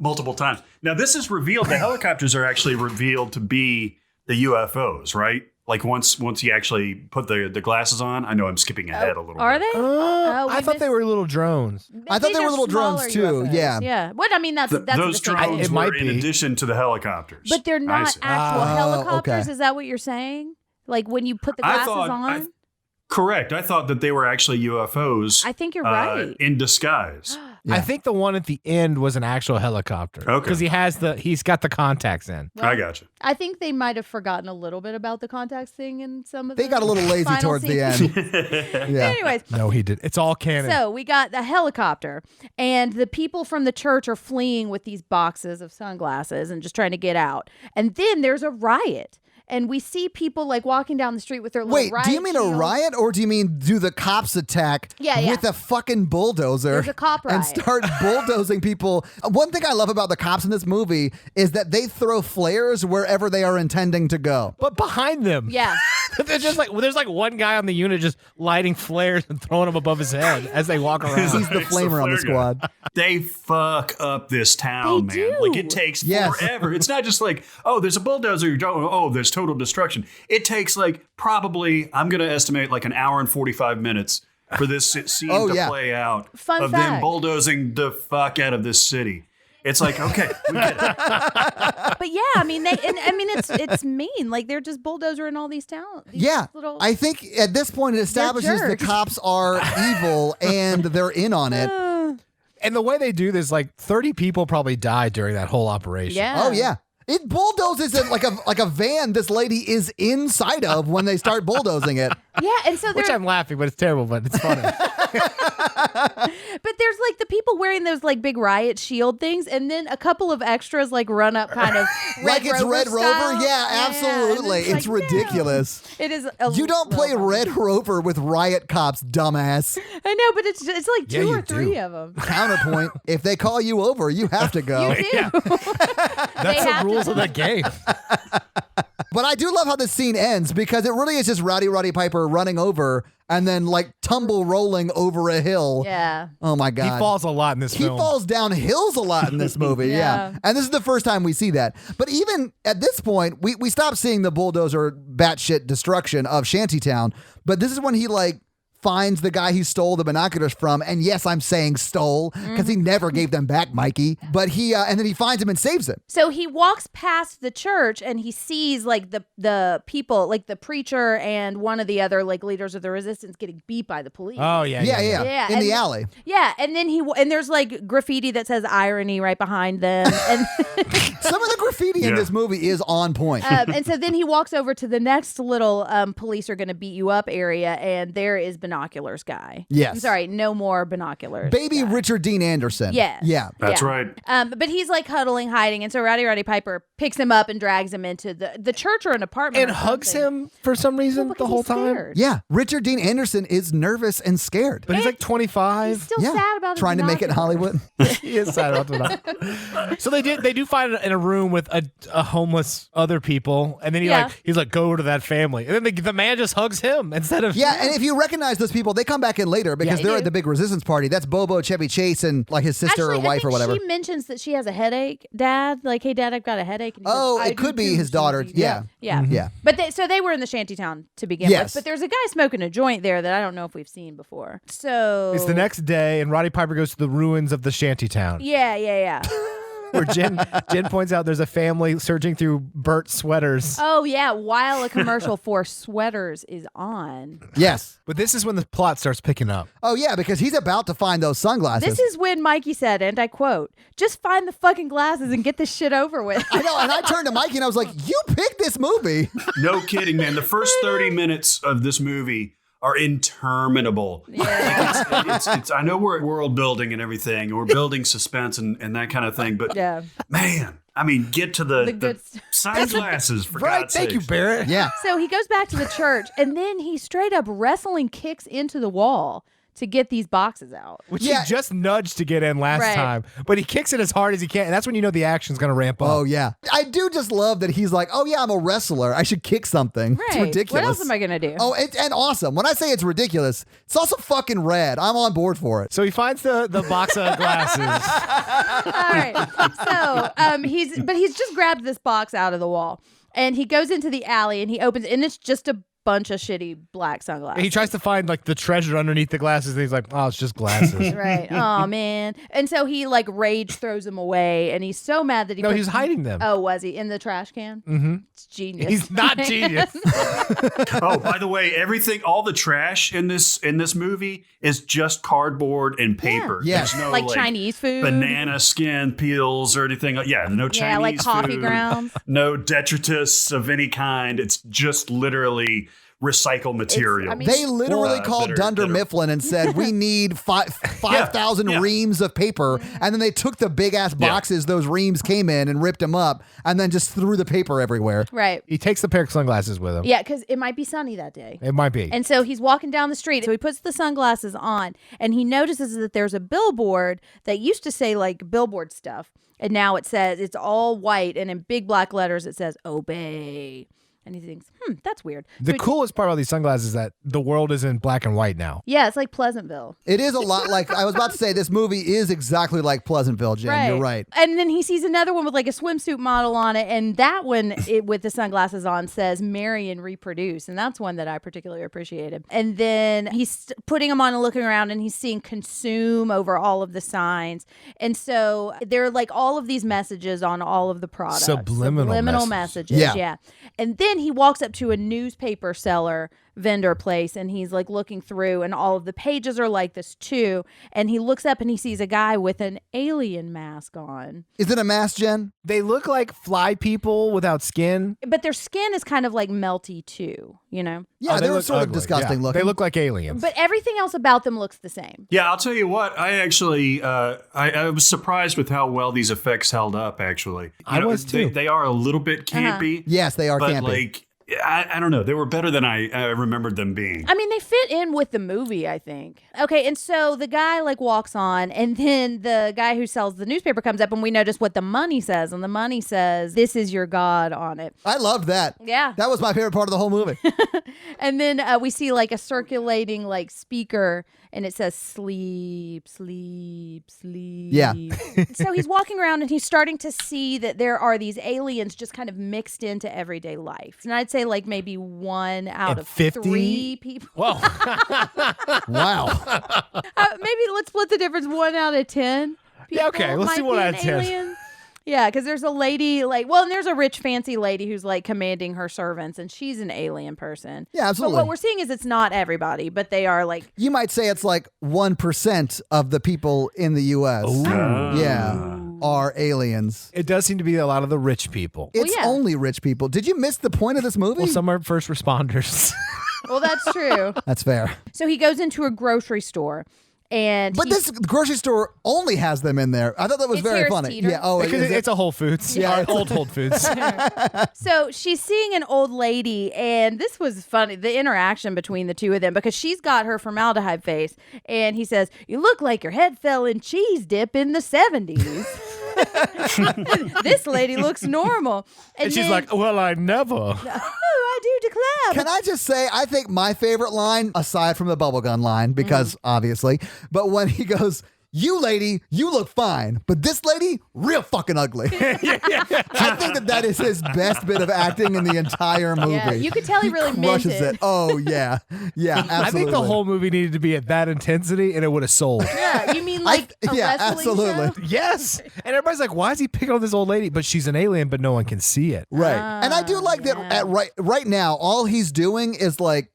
multiple times. Now this is revealed. The helicopters are actually revealed to be the UFOs, right? Like once you actually put the glasses on. I know I'm skipping ahead a little Are bit. they? I we thought they missed- were little drones. I thought These they are were little drones smaller too, UFOs. yeah. Yeah. What I mean that's Those the same drones thing. It were might in be. addition to the helicopters. But they're I not see. actual helicopters. okay. Is that what you're saying? Like when you put the I glasses thought- on? Correct. I thought that they were actually UFOs. I think you're right. In disguise. Yeah. I think the one at the end was an actual helicopter. Okay. Because he's got the contacts in. I got you. I think they might have forgotten a little bit about the contacts thing in some of They the got a little lazy final towards the scenes. end. Yeah. Anyways, No, he did. It's all canon. so we got the helicopter, and the people from the church are fleeing with these boxes of sunglasses and just trying to get out. And then there's a riot. And we see people like walking down the street with their little Wait, riot do you mean a shields. riot or do you mean do the cops attack Yeah, yeah. with a fucking bulldozer There's a cop and riot. start bulldozing people? One thing I love about the cops in this movie is that they throw flares wherever they are intending to go. but behind them, Yeah. they're just like there's like one guy on the unit just lighting flares and throwing them above his head as they walk around. He's the He's the flamer on the flare guy. squad. They fuck up this town, They man. do. Like it takes Yes. forever. It's not just like, oh, there's a bulldozer. Oh, there's total destruction. It takes like probably, I'm going to estimate like an hour and 45 minutes for this scene Oh, to yeah. play out Fun of them fact. bulldozing the fuck out of this city. It's like, okay, we get it. But yeah, I mean, it's mean. Like they're just bulldozering all these towns. Yeah, Little, I think at this point it establishes the jerks. cops are evil and they're in on it. And the way they do this, like 30 people probably died during that whole operation. yeah. Oh yeah. It bulldozes it like a van this lady is inside of when they start bulldozing it. Yeah, and so Which they're I'm laughing, but it's terrible, but it's funny. but there's like the people wearing those like big riot shield things, and then a couple of extras like run up kind of Like it's Red Rover? style. Yeah, absolutely. and It's like, ridiculous. damn. It is. You don't play Red Rover with riot cops, dumbass. I know, but it's like Yeah, two you or three do. of them. Counterpoint, if they call you over, you have to go. You do. That's the rules of the game. But I do love how this scene ends because it really is just Roddy Piper running over and then like tumble rolling over a hill. Yeah. Oh my He God. falls a lot in this He film. falls down hills a lot in this movie, yeah. Yeah. And this is the first time we see that. But even at this point, we stop seeing the bulldozer batshit destruction of Shantytown. But this is when he like finds the guy he stole the binoculars from. And yes, I'm saying stole because he never gave them back, Mikey. But he and then he finds him and saves him. So he walks past the church and he sees like the people, like the preacher and one of the other like leaders of the resistance getting beat by the police. Oh yeah. Yeah. In the alley. Yeah, and then and there's like graffiti that says irony right behind them. And some of the graffiti in this movie is on point. And so then he walks over to the next little police are going to beat you up area, and there is binoculars guy. Yes. I'm sorry, no more binoculars. Baby guy. Richard Dean Anderson. Yeah. Yeah. That's right. But he's like huddling, hiding, and so Roddy Piper picks him up and drags him into the church or an apartment And or hugs something. him for some reason Well, the because whole he's time. scared. Yeah. Richard Dean Anderson is nervous and scared. But he's like 25. He's still sad about his trying to make it in binoculars. Hollywood. He is sad about that. So they do find it in a room with a homeless other people, and then he's like go to that family, and then the man just hugs him instead of Yeah, and if you recognize those people, they come back in later because they they're do. at the big resistance party. That's Bobo, Chevy Chase, and like his sister Actually, or wife I think or whatever. She mentions that she has a headache, Dad. Like, hey, Dad, I've got a headache. And he Oh, goes, I it could do be too, his daughter. Susie. Yeah. Yeah. Yeah. But so they were in the shantytown to begin Yes. with. But there's a guy smoking a joint there that I don't know if we've seen before. So It's the next day, and Roddy Piper goes to the ruins of the shantytown, Yeah. where Jen points out there's a family searching through burnt sweaters. Oh yeah, while a commercial for sweaters is on. Yes. But this is when the plot starts picking up. Oh, yeah, because he's about to find those sunglasses. This is when Mikey said, and I quote, "Just find the fucking glasses and get this shit over with." I know, and I turned to Mikey and I was like, you picked this movie. No kidding, man. The first 30 minutes of this movie are interminable. Yeah. It's I know we're world building and everything, and we're building suspense and that kind of thing, but Yeah. man, I mean, get to the good stuff. sunglasses for Right, God's thank you, sakes. Barrett. Yeah. So he goes back to the church, and then he straight up wrestling kicks into the wall to get these boxes out. Which Yeah. he just nudged to get in last Right. time, but he kicks it as hard as he can, and that's when you know the action's going to ramp up. Oh, yeah. I do just love that he's like, oh, yeah, I'm a wrestler. I should kick something. It's Right. ridiculous. What else am I gonna do? Oh, and awesome. When I say it's ridiculous, it's also fucking rad. I'm on board for it. So he finds the box of glasses. All right. So he's just grabbed this box out of the wall, and he goes into the alley and he opens, and it's just a bunch of shitty black sunglasses. He tries to find like the treasure underneath the glasses, and he's like, oh, it's just glasses. Right. Oh man. And so he like rage throws them away, and he's so mad that he. No, puts- he was hiding them. Oh, was he in the trash can? Mm-hmm. It's genius. He's not genius. Oh, by the way, all the trash in this movie is just cardboard and paper. Yeah. There's no like Chinese food, banana skin peels or anything. Yeah, no Chinese yeah, like coffee food, grounds. no detritus of any kind. It's just literally recycled material. I mean- They literally called that are- Dunder that are- Mifflin and said, we need 5,000 Yeah. reams of paper. And then they took the big ass boxes those reams came in and ripped them up and then just threw the paper everywhere. Right. He takes the pair of sunglasses with him. Yeah, because it might be sunny that day. It might be. And so he's walking down the street. So he puts the sunglasses on, and he notices that there's a billboard that used to say like billboard stuff. And now it says, it's all white, and in big black letters it says, obey. And he thinks, that's weird. The So he- coolest part about these sunglasses is that the world is in black and white now. Yeah, it's like Pleasantville. It is a lot like, I was about to say, this movie is exactly like Pleasantville, Jen. You're right. And then he sees another one with like a swimsuit model on it, and that one with the sunglasses on says marry and reproduce, and that's one that I particularly appreciated. And then he's putting them on and looking around, and he's seeing consume over all of the signs, and so there are like all of these messages on all of the products, Subliminal messages. Yeah. And then he walks up to a newspaper seller vendor place, and he's like looking through, and all of the pages are like this too, and he looks up and he sees a guy with an alien mask on, Is it a mask, Jen? They look like fly people without skin. but their skin is kind of like melty too, you know, Yeah, they were look sort of ugly. disgusting Yeah. looking. They look like aliens. but everything else about them looks the same. Yeah, I'll tell you what. I actually, I was surprised with how well these effects held up. Actually, I was too. They are a little bit campy. Yes, they are but campy. like, I don't know. They were better than I remembered them being. I mean, they fit in with the movie, I think. Okay, and so the guy like walks on, and then the guy who sells the newspaper comes up, and we notice what the money says, and the money says, "This is your God" on it. I loved that. Yeah. That was my favorite part of the whole movie. And then we see like a circulating like speaker, and it says sleep, sleep, sleep. Yeah. So he's walking around and he's starting to see that there are these aliens just kind of mixed into everyday life. And I'd say like maybe 1 out of 50? 3 people. Whoa. Wow. Maybe let's split the difference. 1 out of 10. Yeah, okay, let's might do 1 be out an of 10. alien. Yeah, because there's a lady and there's a rich, fancy lady who's like commanding her servants, and she's an alien person. Yeah, absolutely. But what we're seeing is it's not everybody, but they are like. You might say it's like 1% of the people in the U.S. Yeah, are aliens. It does seem to be a lot of the rich people. It's yeah. only rich people. Did you miss the point of this movie? Well, some are first responders. Well, that's true. That's fair. So he goes into a grocery store. And But this grocery store only has them in there. I thought that was It's very Harris funny. Teeter. Yeah. Oh, Because is it? it's a Whole Foods. Yeah. Old Whole Foods. So she's seeing an old lady, and this was funny, the interaction between the two of them, because she's got her formaldehyde face, and he says, "You look like your head fell in cheese dip in the 70s." This lady looks normal. And she's then- like, well, I never. "Oh, I do declare." Can I just say, I think my favorite line, aside from the bubblegum line, because obviously, but when he goes, "You lady, you look fine, but this lady, real fucking ugly." I think that is his best bit of acting in the entire movie. Yeah, you could tell he really meant crushes it. Oh, yeah. Yeah, absolutely. I think the whole movie needed to be at that intensity, and it would have sold. Yeah, you mean like a yeah, wrestling absolutely. show? Yes. And everybody's like, why is he picking on this old lady? But she's an alien, but no one can see it. Right. And I do like that yeah. right now, all he's doing is like,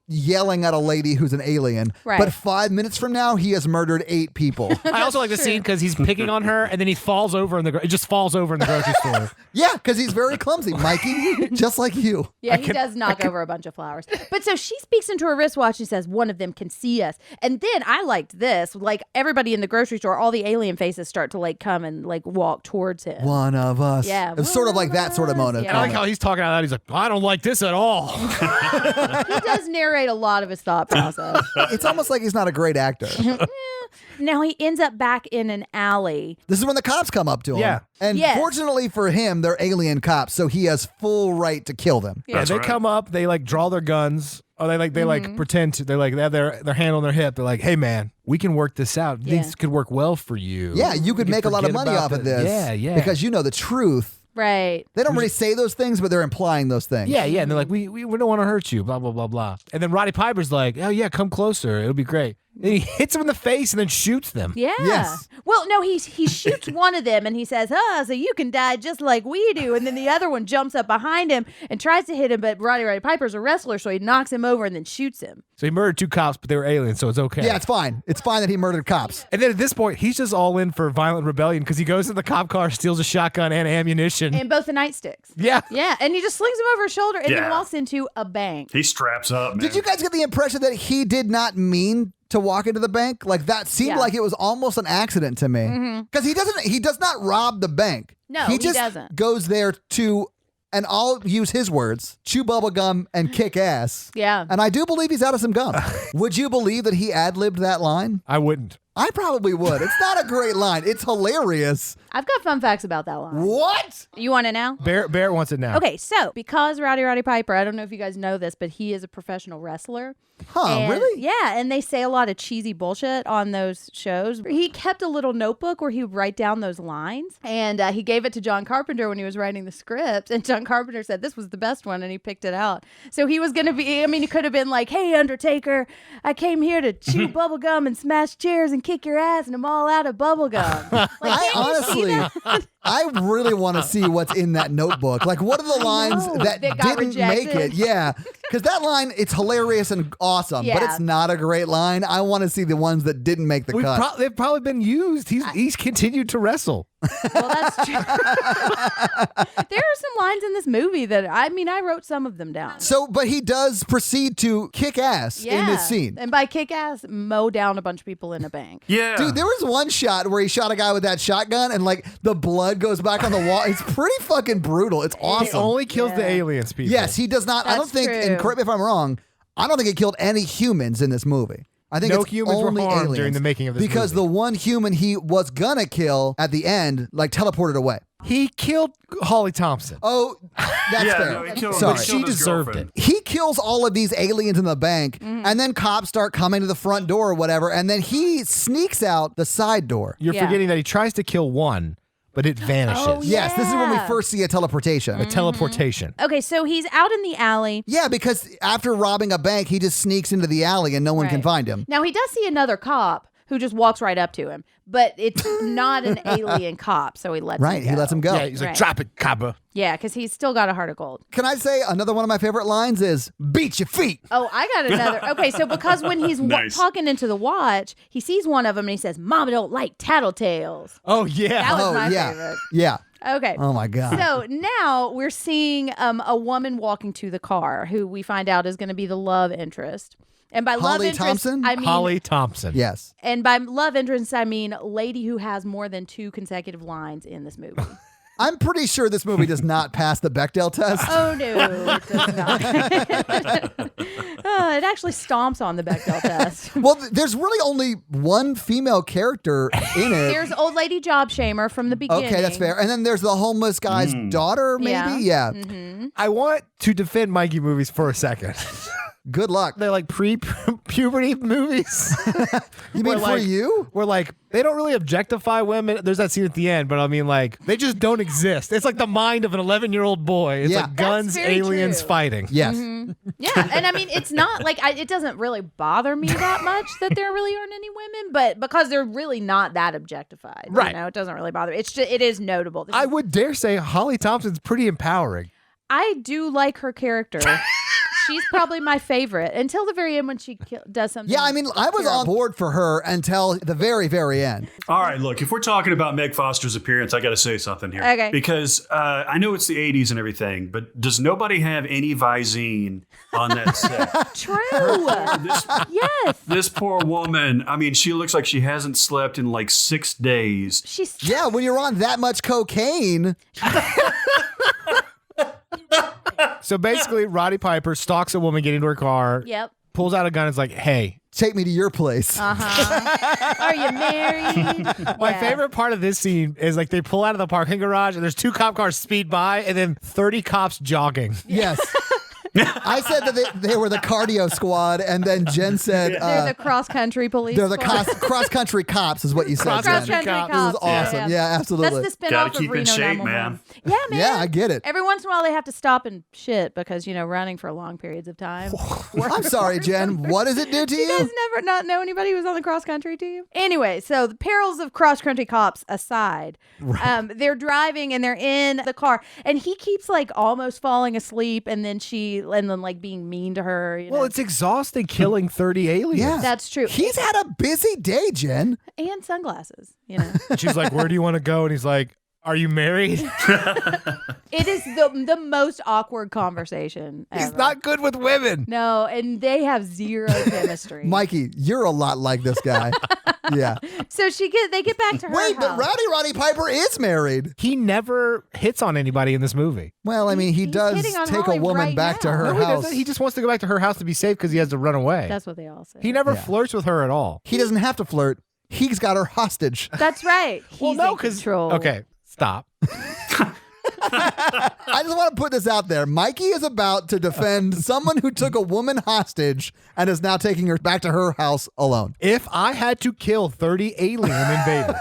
yelling at a lady who's an alien. Right. But 5 minutes from now, he has murdered 8 people. I also like the scene because he's picking on her, and then he falls over it just falls over in the grocery store. Yeah, because he's very clumsy, Mikey, just like you. Yeah, he does knock over a bunch of flowers. But so she speaks into her wristwatch and says, "One of them can see us." And then I liked this. Like everybody in the grocery store, all the alien faces start to like come and like walk towards him. One of us. Yeah, It's sort of one like of that sort of us. moment. Yeah. And I like how he's talking out loud. He's like, I don't like this at all. He does narrate a lot of his thought process. It's almost like he's not a great actor. Now he ends up back in an alley. This is when the cops come up to him. Yeah. And Yes. fortunately for him, they're alien cops, so he has full right to kill them. Yeah, That's they right. come up, they like draw their guns, or they like pretend to, they have their hand on their hip. They're like, "Hey man, we can work this out. Yeah. This could work well for you. Yeah, you could can make a lot of forget money about off of the-" this. Yeah, yeah. Because you know the truth. Right. They don't really say those things, but they're implying those things. Yeah, and they're like, we don't want to hurt you, blah, blah, blah, blah. And then Roddy Piper's like, oh, yeah, come closer. It'll be great. Then he hits him in the face and then shoots them. Yeah. Yes. Well, no, he shoots one of them and he says, so you can die just like we do. And then the other one jumps up behind him and tries to hit him, but Roddy Piper's a wrestler, so he knocks him over and then shoots him. So he murdered 2 cops, but they were aliens, so it's okay. Yeah, it's fine. It's fine that he murdered cops. And then at this point, he's just all in for violent rebellion because he goes in the cop car, steals a shotgun and ammunition. And both the nightsticks. Yeah. Yeah, and he just slings him over his shoulder and then Yeah. walks into a bank. He straps up, man. Did you guys get the impression that he did not mean to walk into the bank? Like that seemed Yeah. like it was almost an accident to me. Because he does not rob the bank. No, he he just doesn't. goes there to, and I'll use his words, chew bubble gum and kick ass. Yeah. And I do believe he's out of some gum. Would you believe that he ad-libbed that line? I wouldn't. I probably would. It's not a great line. It's hilarious. I've got fun facts about that line. What? You want to know? Barrett wants it now. Okay, so because Roddy Piper, I don't know if you guys know this, but he is a professional wrestler. Huh, And- really? Yeah, and they say a lot of cheesy bullshit on those shows. He kept a little notebook where he would write down those lines, and he gave it to John Carpenter when he was writing the script, and John Carpenter said this was the best one, and he picked it out. So he was going to be, I mean, he could have been like, hey, Undertaker, I came here to chew bubble gum and smash chairs and kick your ass, and I'm all out of bubble gum. Like, I can't you see honestly, that? I really want to see what's in that notebook. Like, what are the lines know, that that got didn't make rejected. it? Yeah. Because that line, it's hilarious and awesome, but Yeah. it's not a great line. I want to see the ones that didn't make the cut. They've probably been used. He's continued to wrestle. Well, that's true. There are some lines in this movie that, I mean, I wrote some of them down. So, but he does proceed to kick ass in this scene. And by kick ass, mow down a bunch of people in a bank. Yeah. Dude, there was one shot where he shot a guy with that shotgun and like the blood goes back on the wall. It's pretty fucking brutal. It's He awesome. only kills the Yeah. aliens, people. Yes, he does not. I don't That's think, and true. correct me if I'm wrong, I don't think it killed any humans in this movie. I think No it's humans were only harmed aliens during the making of this because movie. the one human he was gonna kill at the end, like teleported away. He killed Holly Thompson. Oh, that's Yeah, fair. no, he killed- Sorry. he She killed his deserved girlfriend. He kills all of these aliens in the bank, and then cops start coming to the front door or whatever, and then he sneaks out the side door. You're Yeah. forgetting that he tries to kill one, but it vanishes. Oh, Yes, this is when we Yeah. first see a teleportation. A teleportation. Okay, so he's out in the alley. Yeah, because after robbing a bank, he just sneaks into the alley and no one can Right. find him. Now he does see another cop who just walks right up to him, but it's not an alien cop, so he lets him Right, go. he lets him go. Yeah, he's like, Right. drop it, Cabo. Yeah, because he's still got a heart of gold. Can I say another one of my favorite lines is beat your feet. Oh, I got another. Okay, so because when he's Nice. talking into the watch, he sees one of them and he says, "Mama don't like tattletales." Oh, yeah. That was Oh, my yeah. favorite. Yeah. Okay. Oh my God. So now we're seeing a woman walking to the car who we find out is going to be the love interest. And by love Holly interest, Thompson? I mean Holly Thompson. Yes. and by love interest, I mean lady who has more than 2 consecutive lines in this movie. I'm pretty sure this movie does not pass the Bechdel test. Oh no, it does not. It actually stomps on the Bechdel test. Well, there's really only one female character in it. There's old lady job shamer from the beginning. Okay, that's fair. And then there's the homeless guy's daughter, maybe? Yeah. I want to defend Mikey movies for a second. Good luck. They're like pre-puberty movies. You mean Where, for like, you? Where like they don't really objectify women. There's that scene at the end, but I mean like they just don't exist. It's like the mind of an 11-year-old boy. It's Yeah. like guns, That's very aliens true. fighting. Yes. Yeah, and I mean, it's not like it doesn't really bother me that much that there really aren't any women, but because they're really not that objectified, Right. You know, it doesn't really bother me. It's just, it is notable. I would dare say Holly Thompson's pretty empowering. I do like her character. She's probably my favorite until the very end when she does something. Yeah, I mean, I was on board for her until the very, very end. All right, look, if we're talking about Meg Foster's appearance, I got to say something here. Okay. Because I know it's the 80s and everything, but does nobody have any Visine on that set? True. this, Yes. this poor woman, I mean, she looks like she hasn't slept in like 6 days. She's Yeah, when you're on that much cocaine. So basically, Roddy Piper stalks a woman getting into her car, Yep. pulls out a gun, and is like, "Hey." Take me to your place. Are you married? My Yeah. favorite part of this scene is like they pull out of the parking garage and there's 2 cop cars speed by and then 30 cops jogging. Yes. I said that they were the cardio squad, and then Jen said They're the cross country police. they're the squad. cross-country cops is what you said, Cross Jen. country Cross-country cops. It was cops. awesome. Yeah, absolutely. That's the spinoff Gotta of keep in Reno shape, 911. man. Yeah, man. Yeah, I get it. Every once in a while, they have to stop and shit because, you know, running for long periods of time. I'm sorry, Jen. What does it do to You guys you? never not know anybody who was on the cross country team? Anyway, so the perils of cross country cops aside, they're driving and they're in the car, and he keeps like almost falling asleep, and then like being mean to her. You Well, know? it's exhausting killing 30 aliens. Yeah. That's true. He's had a busy day, Jen. And sunglasses. You know, She's like, "Where do you want to go?" And he's like, "Are you married?" it is the most awkward conversation ever. He's not good with women. No, and they have zero chemistry. Mikey, you're a lot like this guy. Yeah. So they get back to her Wait, but house. Roddy Piper is married. He never hits on anybody in this movie. Well, I mean, he He's does hitting on take a Holly woman right back to now. her No, he house. doesn't. He just wants to go back to her house to be safe because he has to run away. That's what they all say. He never Yeah. flirts with her at all. He doesn't have to flirt. He's got her hostage. That's right. He's Well, no, in because control. okay, stop. I just want to put this out there. Mikey is about to defend someone who took a woman hostage and is now taking her back to her house alone. If I had to kill 30 alien invaders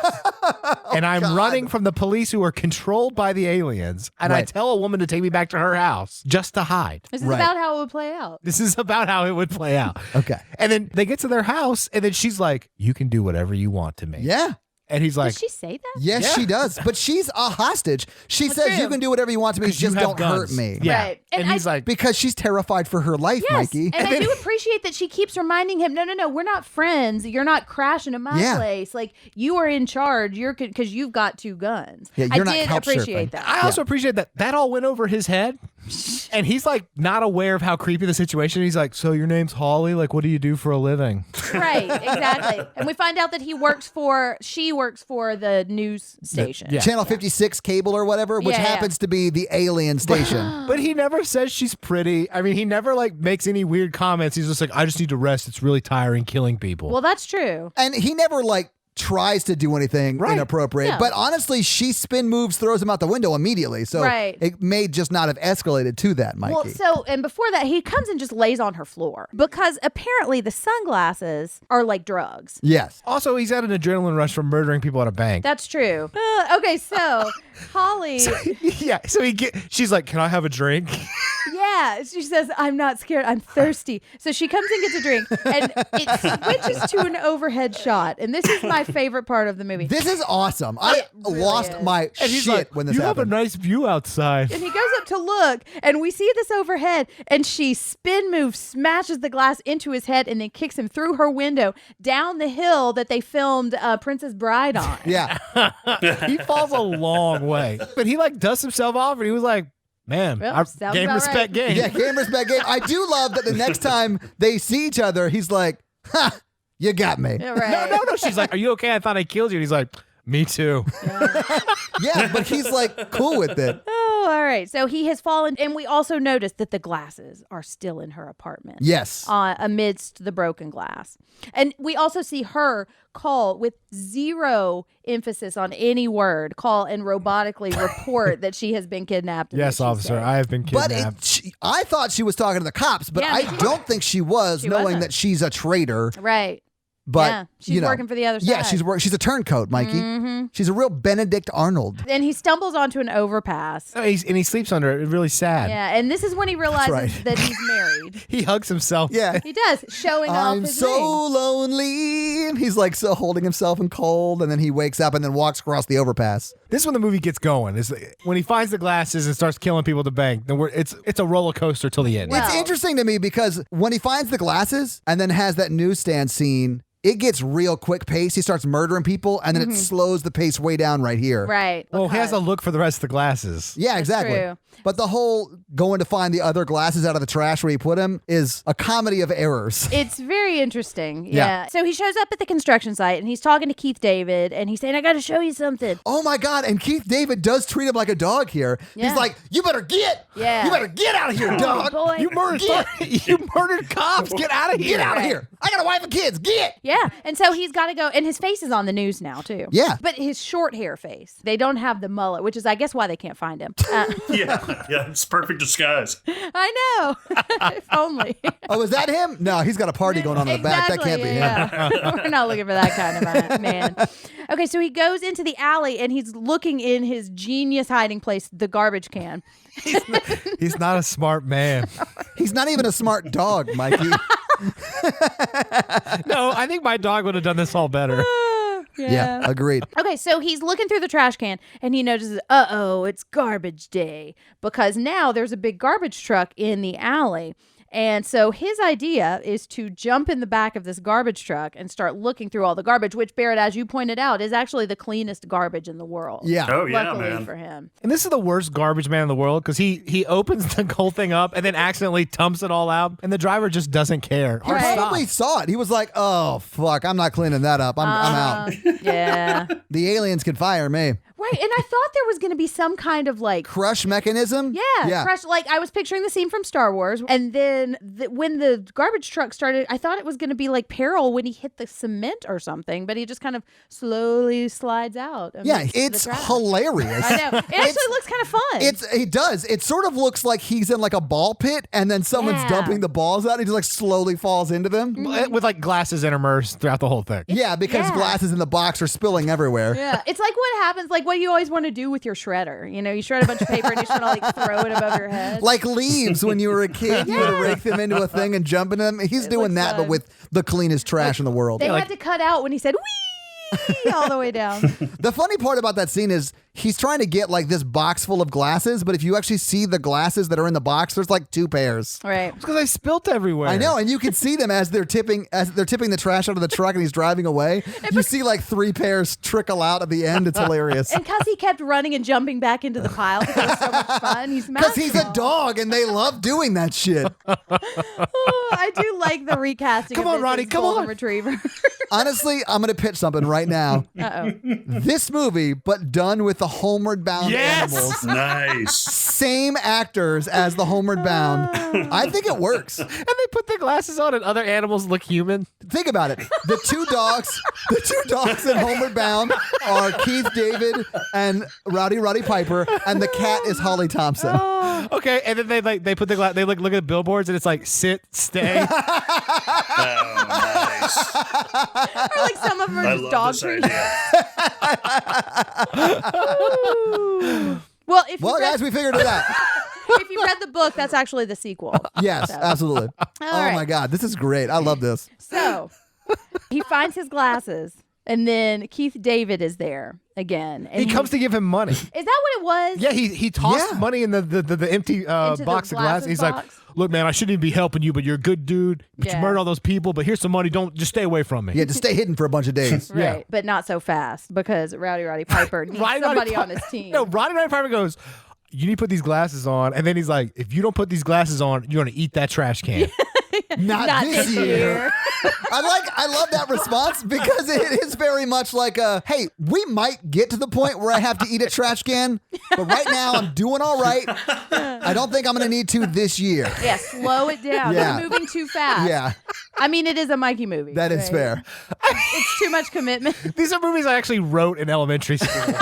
and I'm running from the police who are controlled by the aliens, and I Right. tell a woman to take me back to her house just to hide. This is Right. about how it would play out. This is about how it would play out. Okay. And then they get to their house, and then she's like, "You can do whatever you want to me." Yeah. And he's like, Did she say that? Yes, Yeah. she does. But she's a hostage. She Well, says true. you can do whatever you want to me, 'Cause you just have don't hurt guns." me. Yeah. Right. And And he's like, Because she's terrified for her life, Yes, Mikey. and I do appreciate that she keeps reminding him, no, we're not friends. You're not crashing in my Yeah. place. Like, you are in charge. You're because you've got 2 guns. Yeah, I you're not did couch appreciate surfing. that. I also appreciate that all went over his head. And he's like not aware of how creepy the situation is. He's like, "So your name's Holly? Like, what do you do for a living?" Right, exactly. And we find out that she works for the news station. Yeah. Channel 56 cable or whatever, which Yeah, yeah. happens to be the alien station. But he never says she's pretty. I mean, he never like makes any weird comments. He's just like, "I just need to rest. It's really tiring killing people." Well, that's true. And he never like tries to do anything inappropriate. No. But honestly, she spin moves, throws him out the window immediately. So it may just not have escalated to that, Mikey. Well, and before that, he comes and just lays on her floor because apparently the sunglasses are like drugs. Yes. Also, he's had an adrenaline rush from murdering people at a bank. That's true. Okay, so Holly. She's like, can I have a drink? Yeah, she says, I'm not scared. I'm thirsty. So she comes and gets a drink, and it switches to an overhead shot. And this is my favorite part of the movie. This is awesome. I lost my shit when this happened. You have a nice view outside. And he goes up to look, and we see this overhead, and she spin moves, smashes the glass into his head, and then kicks him through her window down the hill that they filmed Princess Bride on. Yeah. He falls a long way. But he like dusts himself off, and he was like, man, game, respect, game. Yeah, game, respect, game. I do love that the next time they see each other, he's like, ha, you got me. Yeah, right. No. She's like, are you okay? I thought I killed you. And he's like, me too. Yeah, but he's like cool with it. Oh, all right. So he has fallen. And we also noticed that the glasses are still in her apartment. Yes. Amidst the broken glass. And we also see her call with zero emphasis on any word, call and robotically report that she has been kidnapped. Yes, officer, I have been kidnapped. But I thought she was talking to the cops, but Yeah, I don't think she was, knowing wasn't. that she's a traitor. Right. But yeah, she's working for the other side. Yeah, she's a turncoat, Mikey. Mm-hmm. She's a real Benedict Arnold. And he stumbles onto an overpass. Oh, and he sleeps under it. Really sad. Yeah, and this is when he realizes that he's married. He hugs himself. Yeah. He does, showing off his I'm so ring. lonely. He's like so holding himself and cold, and then he wakes up and then walks across the overpass. This is when the movie gets going. Is when he finds the glasses and starts killing people at the bank. Then it's a roller coaster till the end. Well, it's interesting to me because when he finds the glasses and then has that newsstand scene, it gets real quick pace. He starts murdering people, and then it slows the pace way down right here. Right. Well, he has a look for the rest of the glasses. Yeah, exactly. true. But the whole going to find the other glasses out of the trash where he put them is a comedy of errors. It's very interesting. Yeah. Yeah. So he shows up at the construction site and he's talking to Keith David and he's saying, I got to show you something. Oh my God. And Keith David does treat him like a dog here. Yeah. He's like, you better get. Yeah. You better get out of here, dog. Boy. You murdered cops. Get out of here. Get out of here. I got a wife and kids. Get. Yeah. And so he's got to go. And his face is on the news now, too. Yeah. But his short hair face. They don't have the mullet, which is, I guess, why they can't find him. Yeah, it's perfect disguise. I know. If only. Oh, is that him? No, he's got a party going on in the back. That can't be him. Yeah. We're not looking for that kind of man. Okay, so he goes into the alley and he's looking in his genius hiding place, the garbage can. He's not a smart man. He's not even a smart dog, Mikey. No, I think my dog would have done this all better. Yeah, agreed. Okay, so he's looking through the trash can and he notices, uh-oh, it's garbage day. Because now there's a big garbage truck in the alley. And so his idea is to jump in the back of this garbage truck and start looking through all the garbage, which, Barrett, as you pointed out, is actually the cleanest garbage in the world. Yeah. Oh, yeah, Luckily man. for him. And this is the worst garbage man in the world because he opens the whole thing up and then accidentally dumps it all out, and the driver just doesn't care. He probably saw it. He was like, oh, fuck, I'm not cleaning that up. I'm out. Yeah. The aliens can fire me. Right, and I thought there was going to be some kind of like Crush mechanism? Yeah, crush. Like I was picturing the scene from Star Wars, and then when the garbage truck started, I thought it was going to be like Peril when he hit the cement or something, but he just kind of slowly slides out. Yeah, it's hilarious. I know. It actually looks kind of fun. It does. It sort of looks like he's in like a ball pit, and then someone's dumping the balls out, and he just like slowly falls into them. With like glasses intermersed throughout the whole thing. Yeah, because glasses in the box are spilling everywhere. Yeah, it's like what happens, like what you always want to do with your shredder. You know, you shred a bunch of paper and you just want to like throw it above your head. Like leaves when you were a kid, you would rake them into a thing and jump into them. He's doing that, but with the cleanest trash in the world. They had to cut out when he said, wee, all the way down. The funny part about that scene is he's trying to get like this box full of glasses, but if you actually see the glasses that are in the box, there's like 2 pairs. Right. It's because I spilt everywhere. I know, and you can see them as they're tipping the trash out of the truck, and he's driving away. You see like 3 pairs trickle out at the end. It's hilarious. And because he kept running and jumping back into the pile because it was so much fun, he's Because he's a dog, and they love doing that shit. I do like the recasting. Come of on, this Ronnie, as come Golden on. Retriever. Honestly, I'm going to pitch something right now. Uh-oh. This movie, but done with the Homeward Bound animals. Nice. Same actors as the Homeward Bound. I think it works. And they put the glasses on and other animals look human. Think about it. The two dogs in Homeward Bound are Keith David and Rowdy Roddy Piper, and the cat is Holly Thompson. Okay, and then they put the glass. They look at the billboards and it's like sit, stay. Oh, nice. Or like some of them are I just love dog this treats. idea. Well, if Well, you read, guys, we figured it out. if you read the book, that's actually the sequel. Yes, absolutely. Oh right. my God, this is great. I love this. So he finds his glasses, and then Keith David is there again. And He comes to give him money. Is that what it was? Yeah, he tossed Yeah. money in the empty Into the box of glass. glasses He's like, box? look, man, I shouldn't even be helping you, but you're a good dude. But Yeah. you murdered all those people, but here's some money. Don't just stay away from me. Yeah, to stay hidden for a bunch of days. Right, Yeah. but not so fast because Roddy Piper needs somebody on his team. No, Roddy Piper goes, you need to put these glasses on. And then he's like, if you don't put these glasses on, you're going to eat that trash can. Not this year. I love that response because it is very much like hey, we might get to the point where I have to eat a trash can, but right now I'm doing all right. I don't think I'm going to need to this year. Yeah, slow it down. Yeah. You're moving too fast. Yeah, I mean, it is a Mikey movie. that is right? fair. It's too much commitment. These are movies I actually wrote in elementary school.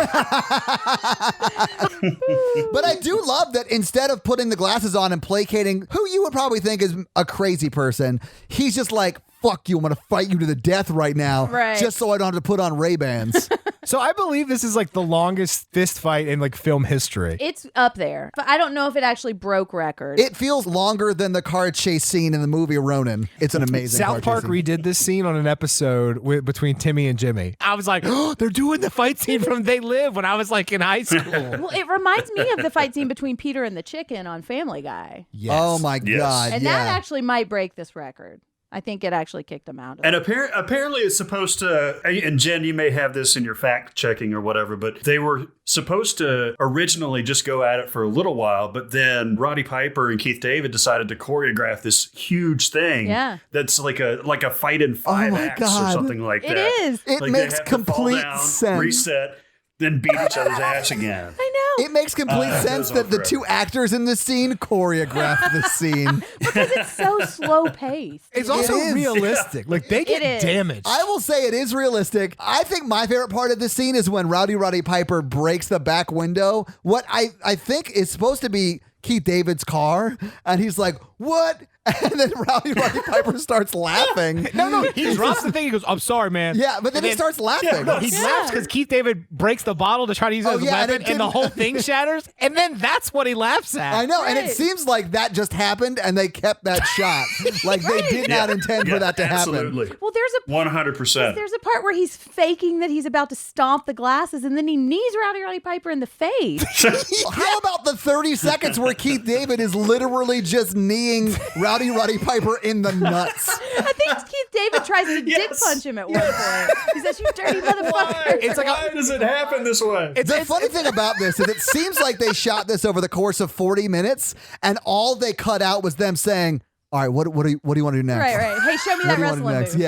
But I do love that instead of putting the glasses on and placating who you would probably think is a crazy person, he's just like, fuck you, I'm going to fight you to the death right now, Right. just so I don't have to put on Ray-Bans. So I believe this is like the longest fist fight in like film history. It's up there. But I don't know if it actually broke record. It feels longer than the car chase scene in the movie Ronin. It's an amazing car South Park chase scene. redid this scene on an episode between Timmy and Jimmy. I was like, oh, they're doing the fight scene from They Live when I was like in high school. Well, it reminds me of the fight scene between Peter and the chicken on Family Guy. Yes. Oh my Yes. God, And yeah. that actually might break this record. I think it actually kicked them out. And apparently it's supposed to, and Jen, you may have this in your fact checking or whatever, but they were supposed to originally just go at it for a little while, but then Roddy Piper and Keith David decided to choreograph this huge thing. Yeah. That's like a fight in 5 my acts God. or something like It that. is. It Like they makes have to fall complete down, sense. reset, then beat each other's ass again. I know. It makes complete It sense goes on that the forever. two actors in this scene choreographed this scene. Because it's so slow paced. It's also is. realistic. Like they get is. damaged. I will say it is realistic. I think my favorite part of this scene is when Roddy Piper breaks the back window. What I think is supposed to be Keith David's car, and he's like, what? And then Roddy Piper starts laughing. No, he drops the thing. He goes, I'm sorry, man. Yeah, but then he starts laughing. No, he laughs because Keith David breaks the bottle to try to use it Oh, as a yeah, and weapon, it and the didn't- whole thing shatters. And then that's what he laughs at. I know, and it Right. seems like that just happened, and they kept that shot. Like they did not intend for that to happen. Absolutely. Well, there's a 100%. There's a part where he's faking that he's about to stomp the glasses, and then he knees Roddy Piper in the face. How about the 30 seconds where Keith David is literally just kneeing Roddy Piper in the nuts? I think Keith David tries to dick Yes. punch him at one point. He says, "You dirty motherfucker." It's like Why does it happen this way? The funny thing about this is it seems like they shot this over the course of 40 minutes, and all they cut out was them saying, all right, what do you want to do next? Right. Hey, show me What that do you want to do wrestling next? move.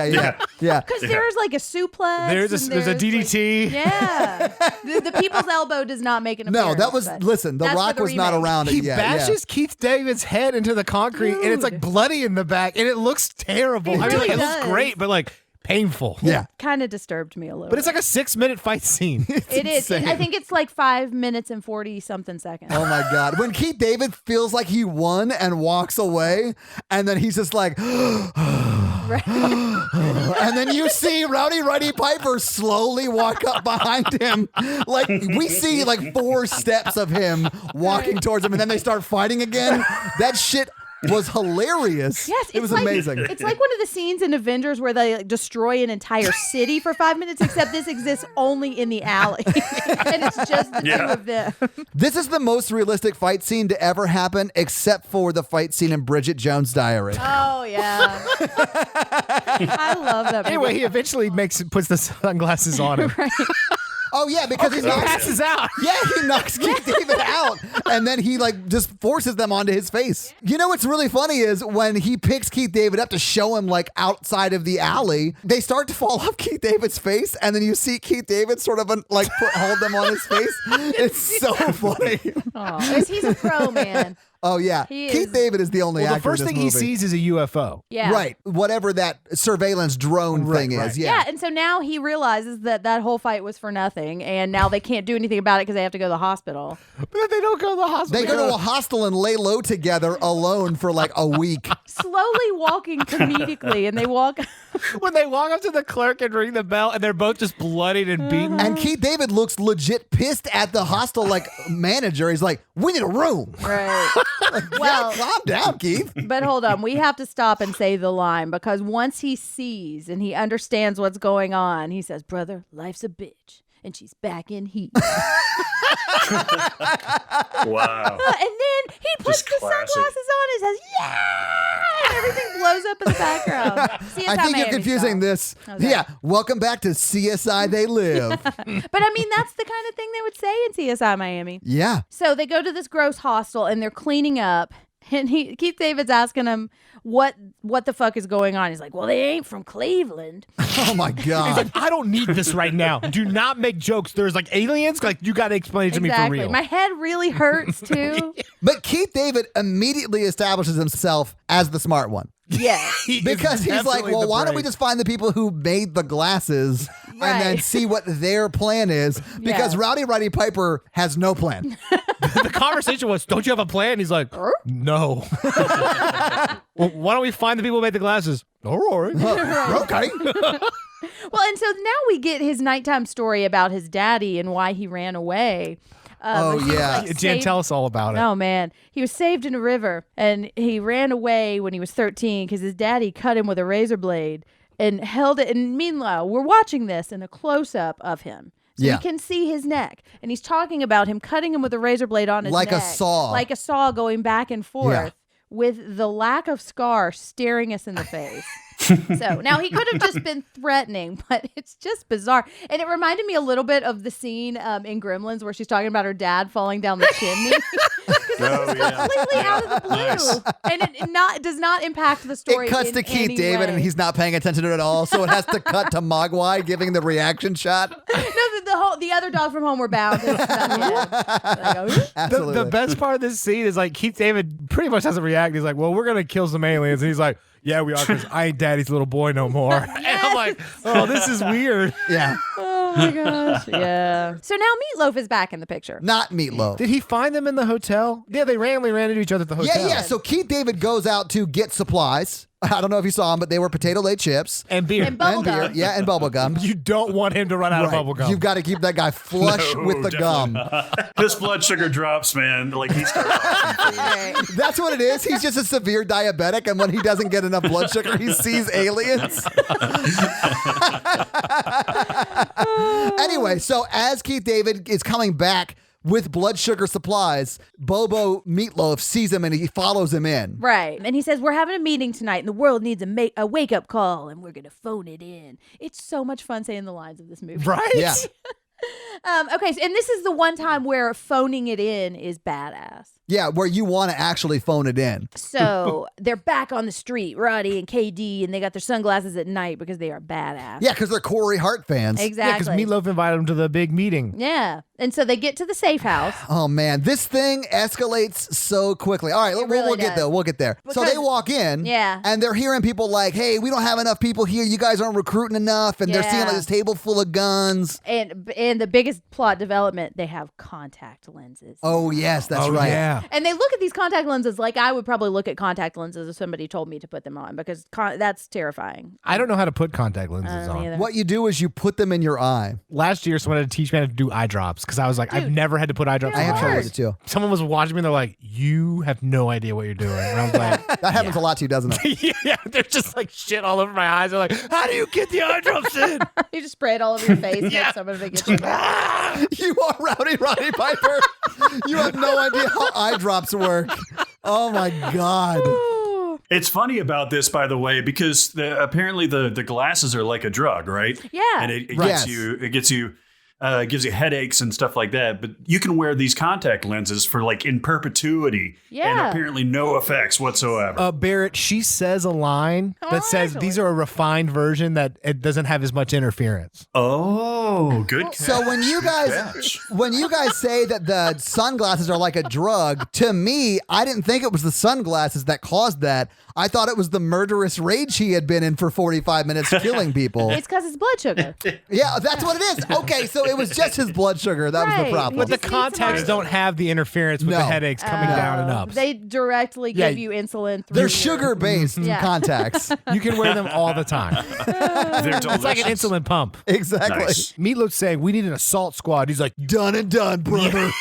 Yeah. Because there's like a suplex. there's and a DDT. Yeah. the people's elbow does not make an appearance. No, that was, but listen, The that's for Rock the was not remake. around it He yet. bashes Keith David's head into the concrete, and it's like Dude. bloody in the back, and it looks terrible. It I mean, really like, it looks does. great, but like painful. Yeah. Kind of disturbed me a little. But it's like a 6-minute fight scene. it is. insane. I think it's like 5 minutes and 40 something seconds. Oh my God. When Keith David feels like he won and walks away, and then he's just like, and then you see Roddy Piper slowly walk up behind him. Like we see like 4 steps of him walking towards him, and then they start fighting again. That shit was hilarious. Yes, it was like, amazing. It's like one of the scenes in Avengers where they like, destroy an entire city for 5 minutes, except this exists only in the alley, and it's just the two of them. This is the most realistic fight scene to ever happen, except for the fight scene in Bridget Jones' Diary. Oh yeah, I love that. Anyway, he eventually puts the sunglasses on him. right. Oh yeah, because he passes out. Yeah, he knocks Keith David out, and then he like just forces them onto his face. You know what's really funny is when he picks Keith David up to show him like outside of the alley, they start to fall off Keith David's face, and then you see Keith David sort of like hold them on his face. It's so funny. Oh, he's a pro, man. Oh yeah, Keith David is the only Well, actor. the first thing he sees is a UFO. Yeah. Right, whatever that surveillance drone thing is. Yeah, and so now he realizes that whole fight was for nothing, and now they can't do anything about it because they have to go to the hospital. But then they don't go to the hospital. They go to a hostel and lay low together alone for like a week. Slowly walking comedically, and they walk. When they walk up to the clerk and ring the bell, and they're both just bloodied and beaten. And Keith David looks legit pissed at the hostel like manager. He's like, "We need a room." Right. Well, calm down, Keith. But hold on, we have to stop and say the line, because once he sees and he understands what's going on, he says, "Brother, life's a bitch, and she's back in heat." Wow. And then he puts Just the classic. sunglasses on and says, "Yeah!" And everything blows up in the background. CSI I think you're Miami confusing style. this. Okay. Yeah, welcome back to CSI They Live. But I mean, that's the kind of thing they would say in CSI Miami. Yeah. So they go to this gross hostel and they're cleaning up. And Keith David's asking him what the fuck is going on. He's like, "Well, they ain't from Cleveland." Oh my God. I don't need this right now. Do not make jokes. There's like aliens. Like, you got to explain it to me for real. My head really hurts too. But Keith David immediately establishes himself as the smart one. Yeah. Because he's like, well, why don't we just find the people who made the glasses and then Right. see what their plan is? Because Yeah. Rowdy Roddy Piper has no plan. The conversation was, "Don't you have a plan?" He's like, "No." Well, why don't we find the people who made the glasses? All right. Okay. Well, and so now we get his nighttime story about his daddy and why he ran away. Oh, He was, yeah. like, Jan, saved- tell us all about it. Oh man, he was saved in a river, and he ran away when he was 13 because his daddy cut him with a razor blade and held it. And meanwhile, we're watching this in a close up of him. So Yeah. we can see his neck, and he's talking about him cutting him with a razor blade on his Like a neck. saw. Like a saw going back and forth Yeah. with the lack of scar staring us in the face. So now he could have just been threatening, but it's just bizarre. And it reminded me a little bit of the scene in Gremlins where she's talking about her dad falling down the chimney. Oh, yeah. Completely out of the blue. Nice. And it does not impact the story. It cuts in to Keith any David way. and he's not paying attention to it at all. So it has to cut to Mogwai giving the reaction shot. No, the other dog from home were bound. It's not like, oh, Absolutely. The best part of this scene is like Keith David pretty much doesn't react. He's like, "Well, we're gonna kill some aliens," and he's like, "Yeah, we are, because I ain't daddy's little boy no more." And I'm like, "Oh, this is weird." Yeah. oh my gosh. Yeah. So now Meatloaf is back in the picture. Not Meatloaf. Did he find them in the hotel? Yeah, they randomly ran into each other at the hotel. Yeah. So Keith David goes out to get supplies. I don't know if you saw them, but they were potato laid chips And beer. And bubble and beer. gum. Yeah, and bubble gum. You don't want him to run out of bubble gum. You've got to keep that guy flush No, with the gum. His blood sugar drops, man. Like he starts. Right. That's what it is. He's just a severe diabetic, and when he doesn't get enough blood sugar, he sees aliens. Anyway, so as Keith David is coming back with blood sugar supplies, Bobo Meatloaf sees him and he follows him in. Right. And he says, "We're having a meeting tonight and the world needs a wake-up call and we're going to phone it in." It's so much fun saying the lines of this movie. Right? Yeah. Okay, so, and this is the one time where phoning it in is badass. Yeah, where you want to actually phone it in. So they're back on the street, Roddy and KD, and they got their sunglasses at night because they are badass. Yeah, because they're Corey Hart fans. Yeah, because Exactly. Meatloaf invited him to the big meeting. Yeah. And so they get to the safe house. Oh man, this thing escalates so quickly. All right, really we'll get does. there. We'll get there. So Because- they walk in, Yeah. and they're hearing people like, "Hey, we don't have enough people here. You guys aren't recruiting enough." And they're seeing like Yeah. this table full of guns. And the biggest plot development, they have contact lenses. Oh yes, that's Oh, right. yeah. And they look at these contact lenses like I would probably look at contact lenses if somebody told me to put them on, because that's terrifying. I don't know how to put contact lenses I don't on. either. What you do is you put them in your eye. Last year, someone had to teach me how to do eye drops because I was like, I've never had to put eye drops I in have my trouble eyes. with it too. Someone was watching me and they're like, "You have no idea what you're doing." And I was like, That happens a lot to you, doesn't it? yeah, there's just like shit all over my eyes. They're like, "How do you get the eye drops in?" You just spray it all over your face. Yeah. Like someone to get you. You are Rowdy Roddy Piper. You have no idea how eye drops work. Oh my God. It's funny about this, by the way, because apparently the glasses are like a drug, right? Yeah. And it Right. gets Yes. you. It gets you. gives you headaches and stuff like that. But you can wear these contact lenses for like in perpetuity, and apparently no effects whatsoever. Barrett, she says a line that says these are a refined version that it doesn't have as much interference. Oh, good catch. So when you guys say that the sunglasses are like a drug, to me, I didn't think it was the sunglasses that caused that. I thought it was the murderous rage he had been in for 45 minutes killing people. It's because it's blood sugar. Yeah, that's what it is. Okay, so it was just his blood sugar. That was the problem. But the contacts don't have the interference with the headaches coming down and up. They directly give you insulin through They're sugar-based contacts. You can wear them all the time. They're delicious. It's like an insulin pump. Exactly. Nice. Meatloaf's saying, we need an assault squad. He's like, Done and done, brother.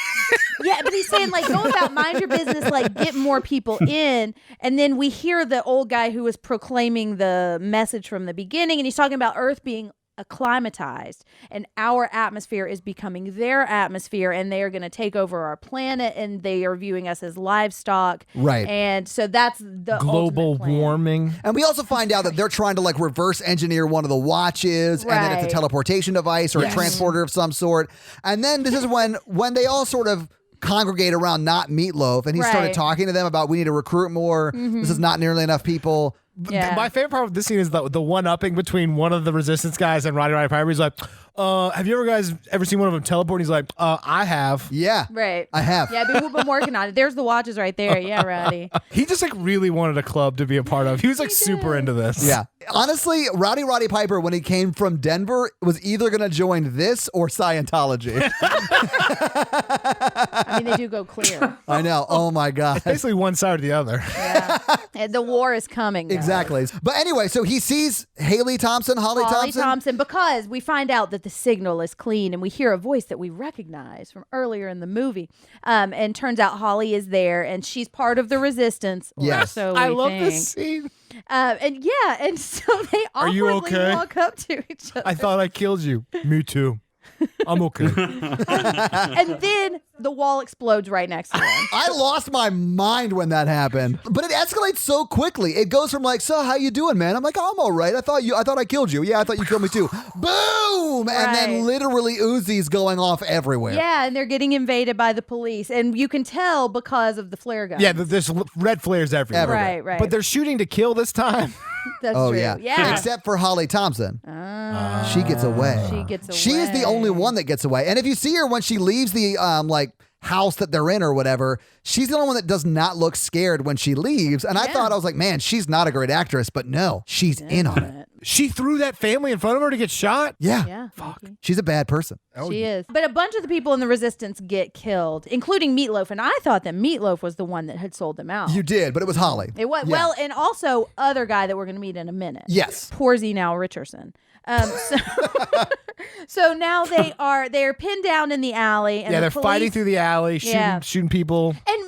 Yeah, but he's saying, like, go about, mind your business, like, get more people in. And then we hear the old guy who was proclaiming the message from the beginning, and he's talking about Earth being acclimatized, and our atmosphere is becoming their atmosphere, and they are going to take over our planet, and they are viewing us as livestock. Right. And so that's the global ultimate plan. warming. And we also find out that they're trying to like reverse engineer one of the watches, and then it's a teleportation device or a transporter of some sort. And then this is when they all sort of congregate around not Meatloaf, and he started talking to them about we need to recruit more. This is not nearly enough people. Yeah. My favorite part of this scene is the one-upping between one of the Resistance guys and Roddy Piper. He's like, have you guys ever seen one of them teleport? And he's like, I have. Yeah. Right. I have. Yeah, but we've been working on it. There's the watches right there. Yeah, Roddy. He just like really wanted a club to be a part of. He was like super into this. Yeah. Honestly, Roddy Piper, when he came from Denver, was either going to join this or Scientology. I mean, they do go clear. I know. Oh, my God. It's basically one side or the other. Yeah. And the war is coming. Though. Exactly. But anyway, so he sees Holly Thompson, because we find out that the signal is clean, and we hear a voice that we recognize from earlier in the movie. And turns out Holly is there, and she's part of the Resistance. Yes. So I we love think. this scene. And so they Are you awkwardly okay? walk up to each other. I thought I killed you. Me too. I'm okay. And then the wall explodes right next to him. I lost my mind when that happened. But it escalates so quickly. It goes from like, so how you doing, man? I'm like, oh, I'm all right. I thought I killed you. Yeah, I thought you killed me too. Boom! And then literally Uzis going off everywhere. Yeah, and they're getting invaded by the police. And you can tell because of the flare gun. Yeah, there's red flares everywhere. Right. But they're shooting to kill this time. That's Oh, true. yeah. Except for Holly Thompson. She gets away. She gets away. She is the only one that gets away. And if you see her when she leaves the house that they're in or whatever, she's the only one that does not look scared when she leaves. And I thought, I was like, man, she's not a great actress. But no, she's in on it. She threw that family in front of her to get shot? Yeah. Yeah. Fuck. She's a bad person. She is. But a bunch of the people in the Resistance get killed, including Meatloaf. And I thought that Meatloaf was the one that had sold them out. You did, but it was Holly. It was. Yeah. Well, and also other guy that we're going to meet in a minute. Yes. Poor Z now Richardson. So now they're pinned down in the alley. And Yeah, the they're police, fighting through the alley, shooting people. And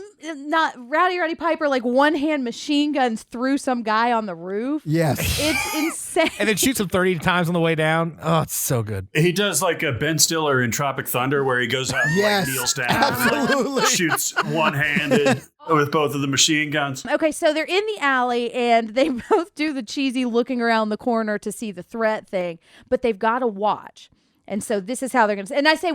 not Roddy Piper, like one-hand machine guns through some guy on the roof. Yes. It's insane. And then shoots him 30 times on the way down. Oh, it's so good. He does like a Ben Stiller in Tropic Thunder where he goes out and like kneels down and like, shoots one-handed with both of the machine guns. Okay, so they're in the alley, and they both do the cheesy looking around the corner to see the threat thing, but they've got to watch. And so this is how they're going to. And I say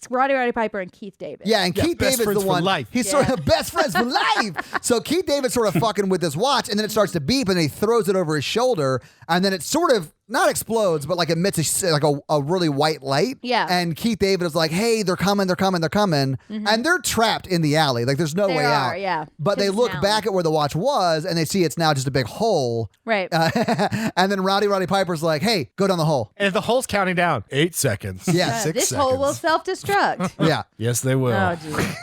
Roddy Piper and Keith David. Yeah, and Keith best David's friends the for one. life. He's sort of best friends for life. So Keith David's sort of fucking with this watch, and then it starts to beep, and he throws it over his shoulder, and then it sort of not explodes, but like emits a really white light. Yeah. And Keith David is like, "Hey, they're coming, and they're trapped in the alley. Like there's no way out. Yeah. But they look back at where the watch was, and they see it's now just a big hole. Right. And then Roddy Piper's like, "Hey, go down the hole." And if the hole's counting down, 8 seconds. Yeah. 6 this seconds. hole will self-destruct. Yeah. Yes, they will. Oh, geez.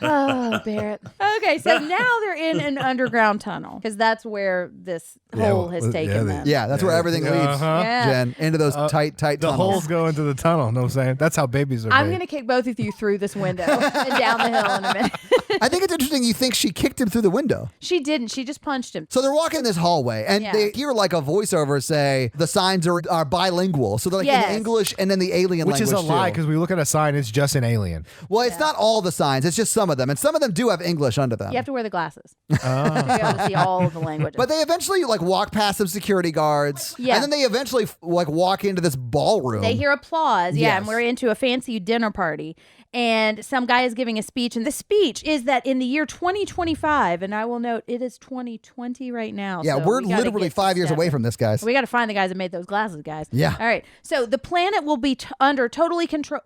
Oh, Barrett. Okay, so now they're in an underground tunnel because that's where this hole has taken them. Yeah, that's where everything leads, Yeah. Jen, into those tight The tunnels. holes go into the tunnel. Know what I'm saying? That's how babies are I'm made. going to kick both of you through this window and down the hill in a minute. I think it's interesting you think she kicked him through the window. She didn't. She just punched him. So they're walking this hallway, and they hear like a voiceover say the signs are bilingual. So they're like in English and then the alien Which language is a lie too. because we look at a sign, it's just an alien. Well, Well, it's not all the signs. It's just some of them. And some of them do have English under them. You have to wear the glasses to be able to see all of the languages. But they eventually like walk past some security guards. Yeah. And then they eventually like walk into this ballroom. They hear applause. Yeah. Yes. And we're into a fancy dinner party. And some guy is giving a speech. And the speech is that in the year 2025, and I will note it is 2020 right now. Yeah, so we're we gotta literally get 5 years stepping. away from this, guys. We got to find the guys that made those glasses, guys. Yeah. All right. So the planet will be under totally control.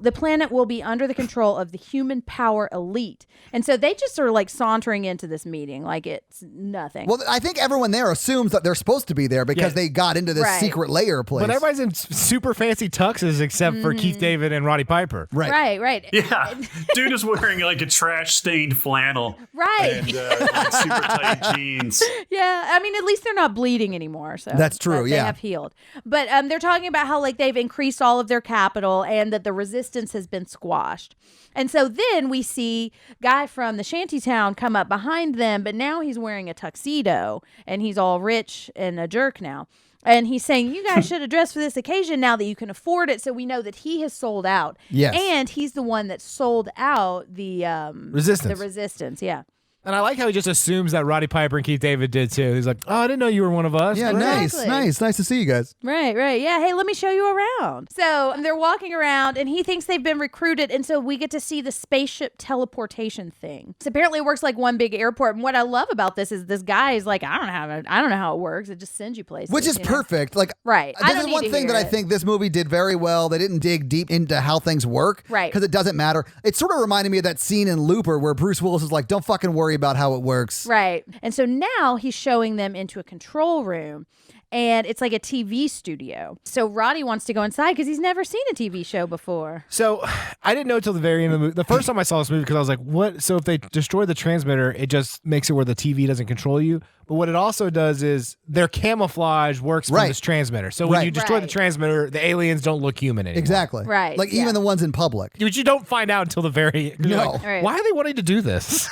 The planet will be under the control of the human power elite. And so they just are like sauntering into this meeting like it's nothing. Well, I think everyone there assumes that they're supposed to be there because they got into this Right. secret layer place. But everybody's in super fancy tuxes except for Keith David and Roddy Piper. Right. Yeah. Dude is wearing like a trash stained flannel. Right. And like super tight jeans. Yeah, I mean, at least they're not bleeding anymore. So That's true, They yeah. have healed. But they're talking about how like they've increased all of their capital and that the resistance has been squashed. And so then we see guy from the shantytown come up behind them, but now he's wearing a tuxedo and he's all rich and a jerk now. And he's saying, you guys should have dressed for this occasion now that you can afford it. So we know that he has sold out. Yes. And he's the one that sold out the Resistance. The resistance, yeah. And I like how he just assumes that Roddy Piper and Keith David did too. He's like, oh, I didn't know you were one of us. Yeah, Exactly. nice to see you guys. Right. Yeah. Hey, let me show you around. So they're walking around and he thinks they've been recruited. And so we get to see the spaceship teleportation thing. So apparently it works like one big airport. And what I love about this is this guy is like, I don't know how it works. It just sends you places. Which is you know? perfect. Like, Right. I This don't is need one to thing hear that I it. think this movie did very well. They didn't dig deep into how things work. Right. Because it doesn't matter. It sort of reminded me of that scene in Looper where Bruce Willis is like, don't fucking worry about how it works. Right. And so now he's showing them into a control room. And it's like a TV studio. So Roddy wants to go inside because he's never seen a TV show before. So I didn't know until the very end of the movie. The first time I saw this movie, because I was like, what? So if they destroy the transmitter, it just makes it where the TV doesn't control you. But what it also does is their camouflage works from Right. this transmitter. So when Right. you destroy the Right. transmitter, the aliens don't look human anymore. Exactly. Right, Like yeah. even the ones in public. Which you don't find out until the very end. You're No. like, Right. why are they wanting to do this?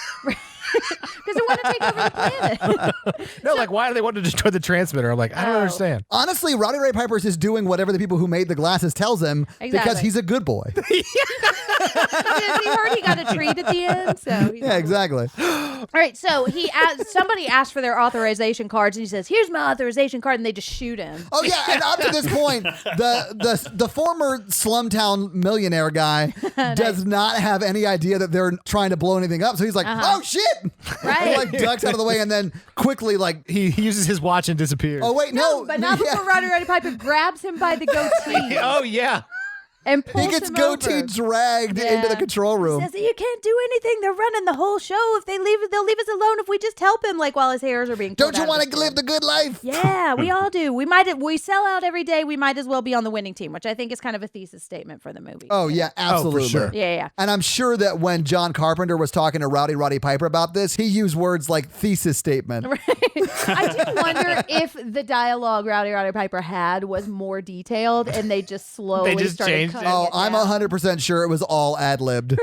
Because they want to take over the planet. No, like, why do they want to destroy the transmitter? I'm like, I don't Oh. understand. Honestly, Roddy Ray Piper's just doing whatever the people who made the glasses tells him because Exactly. he's a good boy. He heard he got a treat at the end. So he's Yeah, exactly. All right, so somebody asked for their authorization cards, and he says, "Here's my authorization card," and they just shoot him. Oh yeah, and up to this point, the former Slumtown millionaire guy does not have any idea that they're trying to blow anything up. So he's like, "Oh shit!" Right. And like ducks out of the way, and then quickly like, He uses his watch and disappears. "Oh wait, no!" But not yeah. before Roddy Piper grabs him by the goatee Oh, yeah. and pulls He gets him goatee over. dragged Yeah. into the control room. Says you can't do anything. They're running the whole show. If they'll leave us alone if we just help him. Like while his hairs are being. Don't you want want to live the good life? Yeah, we all do. We sell out every day. We might as well be on the winning team, which I think is kind of a thesis statement for the movie. Oh yeah, absolutely. sure. Yeah. And I'm sure that when John Carpenter was talking to Roddy Piper about this, he used words like thesis statement. I do wonder if the dialogue Roddy Piper had was more detailed and they just slowly They just started changed cutting it. Oh, it I'm down. 100% sure it was all ad-libbed.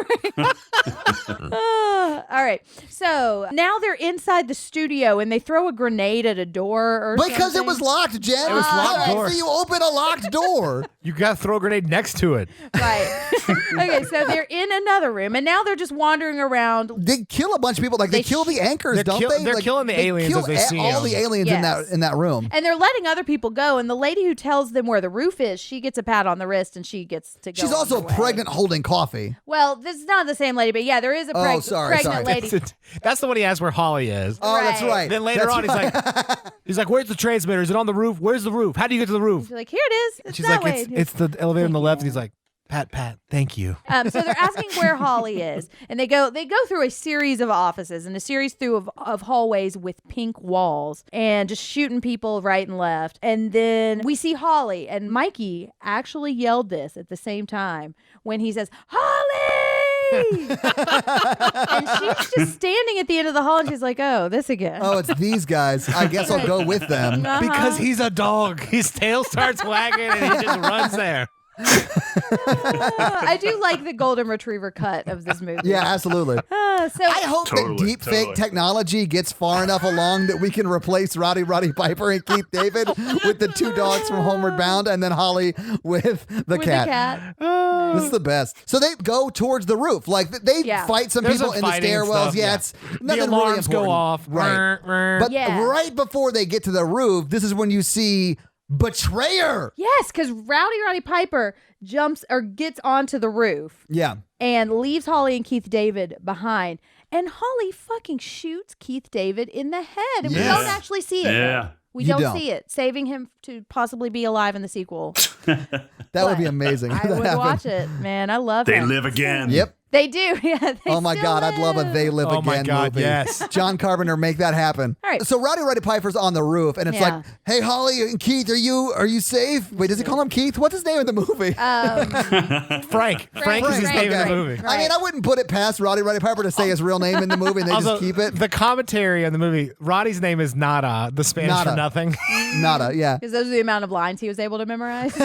All right. So now they're inside the studio and they throw a grenade at a door or Because something. it was locked, Jen. It was locked How door. else do you open a locked door? You got to throw a grenade next to it. Right. Okay, so they're in another room and now they're just wandering around. They kill a bunch of people. Like they kill the anchors, They're don't kill- they? they're Like, killing the they aliens kill as they see all them. the aliens Yes. in that room. And they're letting other people go. And the lady who tells them where the roof is, she gets a pat on the wrist and she gets to go. She's on also her way. pregnant, holding coffee. Well, this is not the same lady, but yeah, there is a Oh, sorry, pregnant sorry. lady. That's the one he asked where Holly is. Oh, that's Right. right. Then later That's on, right. he's like, "Where's the transmitter? Is it on the roof? Where's the roof? How do you get to the roof?" She's like, here it is. It's She's that like, way. "It's the elevator on the left." And he's like, "Pat, thank you." So they're asking where Holly is, and they go through a series of offices and a series of hallways with pink walls and just shooting people right and left. And then we see Holly, and Mikey actually yelled this at the same time when he says, "Holly!" And she's just standing at the end of the hall, and she's like, "Oh, this again." Oh, it's these guys. I guess I'll go with them. Because he's a dog. His tail starts wagging and he just runs there. I do like the golden retriever cut of this movie. Yeah, absolutely. So I hope that deep fake technology gets far enough along that we can replace Roddy Piper and Keith David with the two dogs from Homeward Bound and then Holly with the cat. This is the best. So they go towards the roof. Like they fight some There's people some in the fighting stairwells. stuff, It's nothing the really alarms important. go off. Right. But right before they get to the roof, this is when you see Betrayer. Yes, because Roddy Piper jumps or gets onto the roof. Yeah. And leaves Holly and Keith David behind. And Holly fucking shoots Keith David in the head. And we don't actually see it. Yeah. We don't see it, saving him to possibly be alive in the sequel. That would be amazing. I would watch it, man. I love it. They live again. Yep. They do. Yeah. Oh my God, I'd love a They Live Oh my Again God, movie. yes. John Carpenter, make that happen. All right. So Roddy Piper's on the roof, and it's like, "Hey, Holly and Keith, are you safe?" Wait, does he call him Keith? What's his name in the movie? Frank. Frank is his name in the movie. I mean, I wouldn't put it past Roddy Piper to say his real name in the movie, and they Also, just keep it. The commentary on the movie, Roddy's name is Nada, the Spanish Nada. for nothing. Nada, yeah. Because those are the amount of lines he was able to memorize.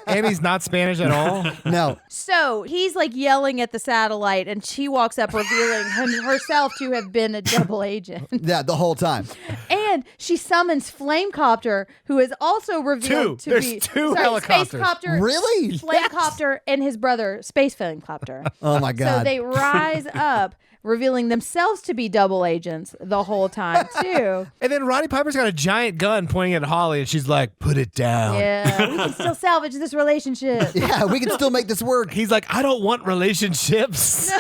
And he's not Spanish at all. No. So he's like yelling at the satellite, and she walks up revealing herself to have been a double agent. Yeah, the whole time. And she summons Flamecopter, who is also revealed to There's be two helicopters. Spacecopter, Really? Flamecopter, and his brother Space Flamecopter. Oh my God. So they rise up, revealing themselves to be double agents the whole time too. And then Roddy Piper's got a giant gun pointing at Holly, and she's like, "Put it down." Yeah, we can still salvage this relationship. Yeah, we can still make this work. He's like, "I don't want relationships."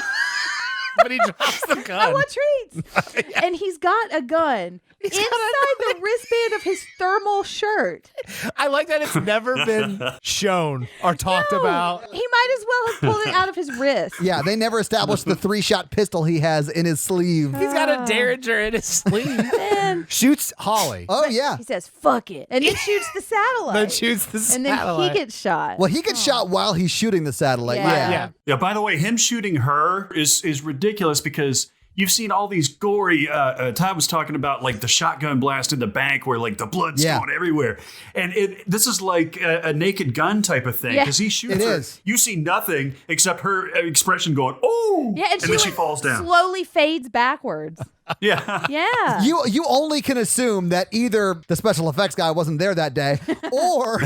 But he drops the gun. I want treats. And he's got a gun inside the wristband of his thermal shirt. I like that it's never been shown or talked about. He might as well have pulled it out of his wrist. Yeah, they never established the 3-shot pistol he has in his sleeve. He's got a Derringer in his sleeve. Man. Shoots Holly. Oh, yeah. He says, "Fuck it," and then shoots the satellite. Then shoots the and then satellite. he gets shot. Well, he gets shot while he's shooting the satellite. Yeah. Yeah. Yeah, by the way, him shooting her is ridiculous because you've seen all these gory. Todd was talking about like the shotgun blast in the bank where like the blood's going everywhere, and this is like a Naked Gun type of thing because he shoots It her. is. You see nothing except her expression going, "Oh!" Yeah, and then she falls down. slowly fades backwards. Yeah, Yeah. You only can assume that either the special effects guy wasn't there that day or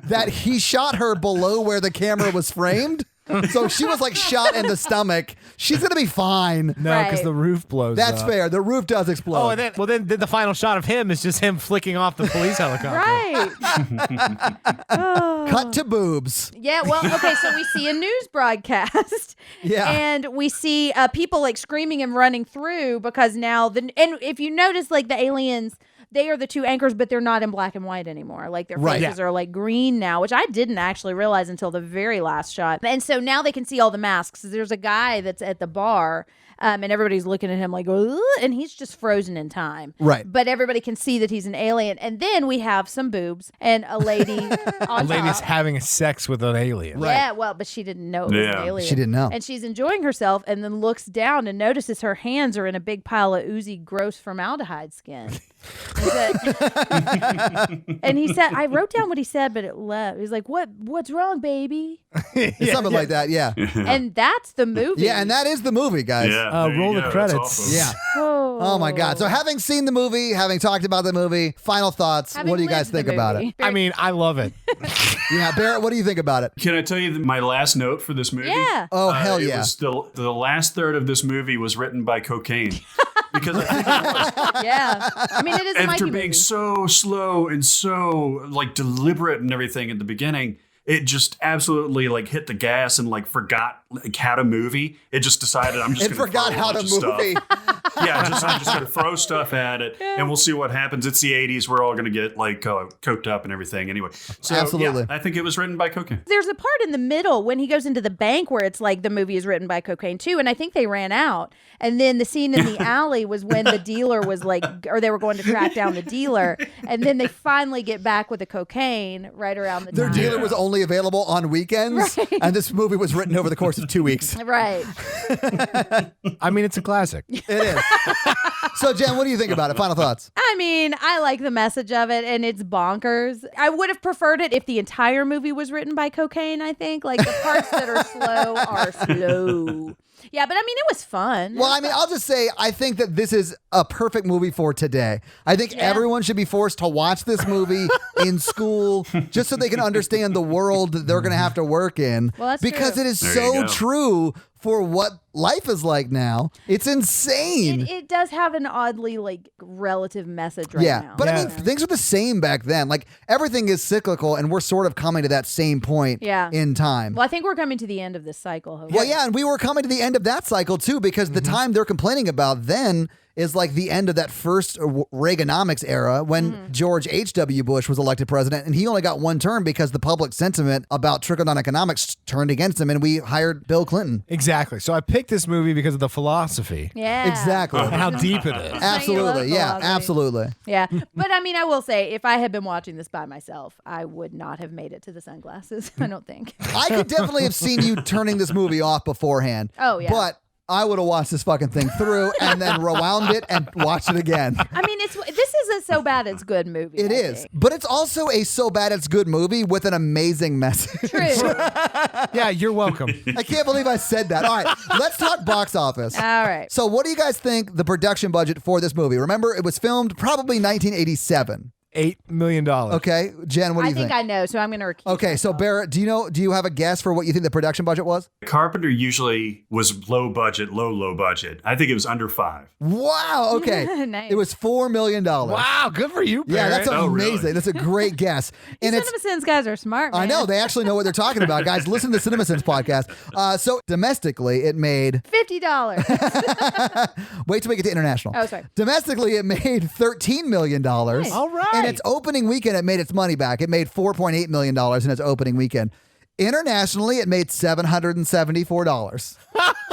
that he shot her below where the camera was framed. So she was like shot in the stomach. She's going to be fine. No, because Right. the roof blows That's up. fair. The roof does explode. Oh, and then the final shot of him is just him flicking off the police helicopter. Right. Cut to boobs. Yeah, well, okay, so we see a news broadcast. Yeah. And we see people like screaming and running through because now and if you notice, like, the aliens, they are the two anchors, but they're not in black and white anymore. Like, their Right. faces are like green now, which I didn't actually realize until the very last shot. And so now they can see all the masks. There's a guy that's at the bar. And everybody's looking at him like, "Ugh," and he's just frozen in time. Right. But everybody can see that he's an alien. And then we have some boobs and a lady on A lady's top. having sex with an alien. Right. Yeah, well, but she didn't know it was an Yeah. alien. She didn't know. And she's enjoying herself and then looks down and notices her hands are in a big pile of oozy, gross formaldehyde skin. And he said, I wrote down what he said, but it left. He's like, what's wrong, baby? Something like that, yeah. And that's the movie. Yeah, and that is the movie, guys. yeah. there you roll the go. That's credits. awesome. Yeah. Oh, my God. So having seen the movie, having talked about the movie, final thoughts. Having What do you guys lived the think about it? movie. I mean, I love it. Yeah, Barrett, what do you think about it? Can I tell you my last note for this movie? Yeah. Oh, hell It yeah. was the last third of this movie was written by cocaine. Because I think it was. Yeah. I mean, it is a After Mikey being movie. so slow and so like deliberate and everything at the beginning, it just absolutely like hit the gas and like forgot like how to movie. It just decided I'm just It going to forgot how to movie. Yeah, I'm just going to throw stuff at it and we'll see what happens. It's the 80s. We're all going to get like coked up and everything anyway. So Absolutely. yeah, I think it was written by cocaine. There's a part in the middle when he goes into the bank where it's like the movie is written by cocaine too, and I think they ran out. And then the scene in the alley was when the dealer was like, or they were going to track down the dealer, and then they finally get back with the cocaine right around the Their time. dealer was only available on weekends, and this movie was written over the course of 2 weeks. Right. I mean, it's a classic. It is. So, Jen, what do you think about it? Final thoughts. I mean, I like the message of it, and it's bonkers. I would have preferred it if the entire movie was written by cocaine, I think. Like, the parts that are slow are slow. Yeah, but I mean, it was fun. Well, I mean, I'll just say, I think that this is a perfect movie for today. I think everyone should be forced to watch this movie in school just so they can understand the world that they're going to have to work in. Well, that's because true. it is There so you go. true for what life is like now. It's insane. It does have an oddly, like, relative message right now. But I mean, things were the same back then. Like, everything is cyclical, and we're sort of coming to that same point in time. Well, I think we're coming to the end of this cycle, hopefully. Well, yeah, and we were coming to the end of that cycle, too, because the time they're complaining about then is like the end of that first Reaganomics era when George H.W. Bush was elected president, and he only got one term because the public sentiment about trickle-down economics turned against him, and we hired Bill Clinton. Exactly. So I picked this movie because of the philosophy Yeah. Exactly. and how deep it is. Absolutely. Yeah, philosophy. absolutely. Yeah. But I mean, I will say, if I had been watching this by myself, I would not have made it to the sunglasses. I don't think. I could definitely have seen you turning this movie off beforehand. Oh, yeah. But I would have watched this fucking thing through and then rewound it and watched it again. I mean, this isn't so bad it's good movie. It I is. think. But it's also a so bad it's good movie with an amazing message. True. Yeah, you're welcome. I can't believe I said that. All right, let's talk box office. All right. So what do you guys think the production budget for this movie? Remember, it was filmed probably 1987. $8 million. Okay, Jen, what do I you think I know, so I'm going to recuse Okay, so myself. Barrett, do you have a guess for what you think the production budget was? Carpenter usually was low budget. I think it was under 5. Wow, okay. Nice. It was $4 million. Wow, good for you, Yeah, Barrett. that's Oh, amazing. really? That's a great guess. And it's CinemaSins guys are smart, man. I know, they actually know what they're talking about. Guys, listen to the CinemaSins podcast. So domestically, it made $50. wait till we get to international. Oh, sorry. Domestically, it made $13 million. Nice. All right. In its opening weekend, it made its money back. It made $4.8 million in its opening weekend. Internationally, it made $774.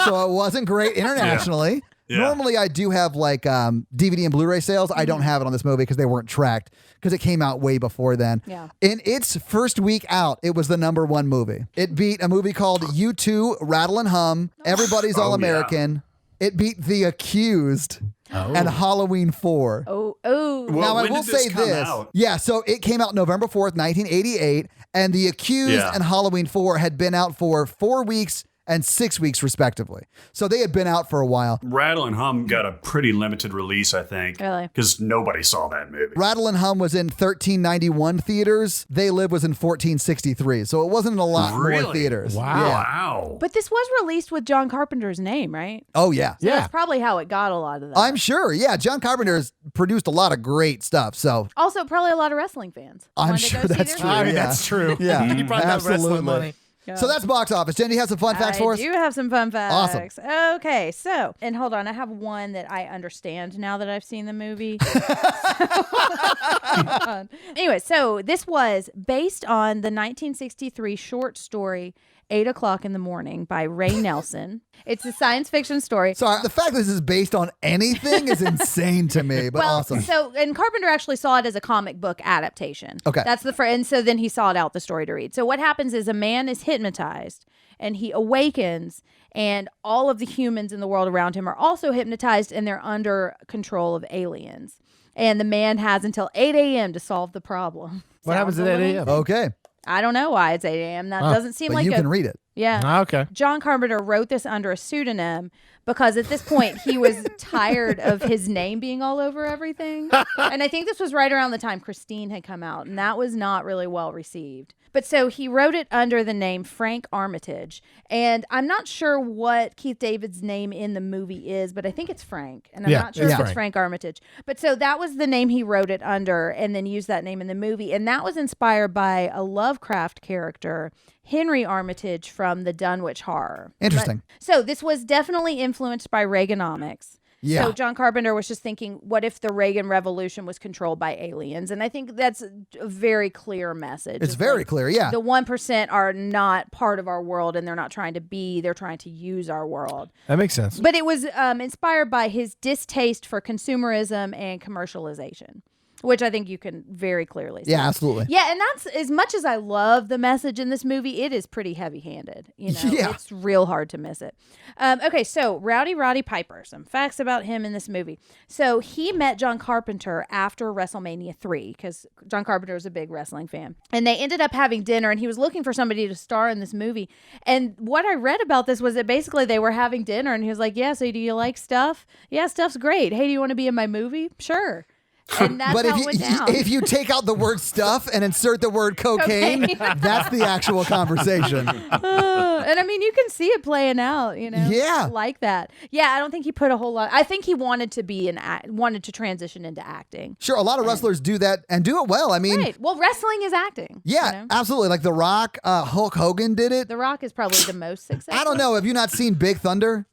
So it wasn't great internationally. Yeah. Normally, I do have like DVD and Blu-ray sales. I don't have it on this movie because they weren't tracked because it came out way before then. Yeah. In its first week out, it was the number one movie. It beat a movie called U2, Rattle and Hum, Everybody's All American. It beat The Accused and Halloween 4. Oh. Well, Now, I when will did this say come this. out? Yeah, so it came out November 4th, 1988, and The Accused and Halloween 4 had been out for 4 weeks and 6 weeks, respectively. So they had been out for a while. Rattle and Hum got a pretty limited release, I think. Really? Because nobody saw that movie. Rattle and Hum was in 1391 theaters. They Live was in 1463. So it wasn't in a lot more Really? theaters. Wow. Yeah. Wow. But this was released with John Carpenter's name, right? Oh, yeah. So that's probably how it got a lot of that. I'm sure. Yeah, John Carpenter has produced a lot of great stuff. So Also, probably a lot of wrestling fans. I'm wanted to sure go see that's their true. I movie. mean, Yeah. that's true. Yeah, He brought that wrestling absolutely. money. Yeah. So that's box office. Jen, do you have some fun facts for us? I do have some fun facts. Awesome. Okay, so, and hold on, I have one that I understand now that I've seen the movie. Anyway, so this was based on the 1963 short story 8 o'clock in the morning by Ray Nelson. It's a science fiction story. Sorry, the fact that this is based on anything is insane to me, but awesome. So, and Carpenter actually saw it as a comic book adaptation. Okay. That's the and so then he sought out the story to read. So what happens is a man is hypnotized and he awakens and all of the humans in the world around him are also hypnotized and they're under control of aliens. And the man has until 8 a.m. to solve the problem. What happens Sounds at a 8 little- a.m.? Okay, I don't know why it's 8 a.m. That doesn't seem but like you a... can read it. Yeah. Okay. John Carpenter wrote this under a pseudonym because at this point he was tired of his name being all over everything. And I think this was right around the time Christine had come out, and that was not really well received. But so he wrote it under the name Frank Armitage. And I'm not sure what Keith David's name in the movie is, but I think it's Frank. And I'm Yeah, not sure it's if it's Frank. Frank Armitage. But so that was the name he wrote it under and then used that name in the movie. And that was inspired by a Lovecraft character, Henry Armitage from the Dunwich Horror. Interesting. So this was definitely influenced by Reaganomics. Yeah. So John Carpenter was just thinking, what if the Reagan Revolution was controlled by aliens? And I think that's a very clear message. It's very clear, yeah. The 1% are not part of our world and they're not trying to be, they're trying to use our world. That makes sense. But it was inspired by his distaste for consumerism and commercialization. which I think you can very clearly see. Yeah, absolutely. Yeah, and that's as much as I love the message in this movie, it is pretty heavy-handed. Yeah. It's real hard to miss it. Okay, so Rowdy Roddy Piper, some facts about him in this movie. So he met John Carpenter after WrestleMania 3 because John Carpenter was a big wrestling fan. And they ended up having dinner, and he was looking for somebody to star in this movie. And what I read about this was that basically they were having dinner, and he was like, yeah, so do you like stuff? Yeah, stuff's great. Hey, do you want to be in my movie? Sure. And that's But how it went down. if you take out the word stuff and insert the word cocaine, that's the actual conversation. And I mean, you can see it playing out, Yeah. like that. Yeah, I don't think he put a whole lot. I think he wanted to be wanted to transition into acting. Sure, a lot of wrestlers do that and do it well. I mean, Right. Well, wrestling is acting. yeah, absolutely. Like The Rock, Hulk Hogan did it. The Rock is probably the most successful. I don't know. Have you not seen Big Thunder?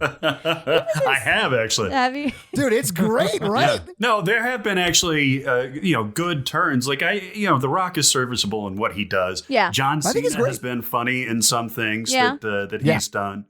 I have actually. Have you? Dude, it's great, right? No, there have been actually, good turns. Like The Rock is serviceable in what he does. Yeah. John I think he's Cena great. has been funny in some things Yeah. that he's done.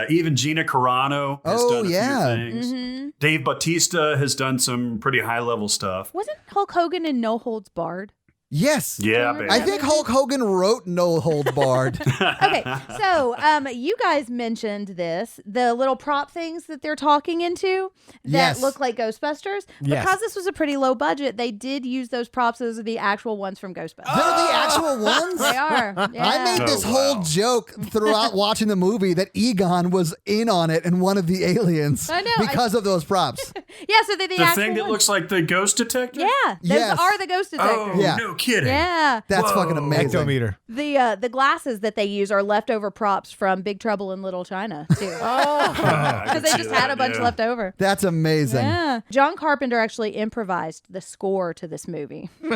Even Gina Carano has done a few things. Mm-hmm. Dave Bautista has done some pretty high level stuff. Wasn't Hulk Hogan in No Holds Barred? Yes. Yeah, remember baby. I think Hulk Hogan wrote No Holds Barred. Okay, so you guys mentioned the little prop things that they're talking into that Yes. look like Ghostbusters. Yes. Because this was a pretty low budget, they did use those props. Those are the actual ones from Ghostbusters. They're the actual ones? They are. Yeah. I made this Oh, whole wow. joke throughout watching the movie that Egon was in on it and one of the aliens I know, because of those props. Yeah, so they're the The actual thing that ones. looks like the ghost detector? Yeah, those Yes. are the ghost detectors. Oh, Yeah. no kidding. Yeah. That's Whoa. fucking amazing. Ectometer. The glasses that they use are leftover props from Big Trouble in Little China too, I because can they see just that, had a bunch yeah. left over. That's amazing. Yeah. John Carpenter actually improvised the score to this movie, which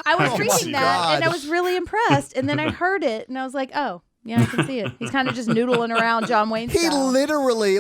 I was Oh, reading my that and I God. was really impressed. And then I heard it and I was like, oh, yeah, I can see it. He's kind of just noodling around John Wayne He style. literally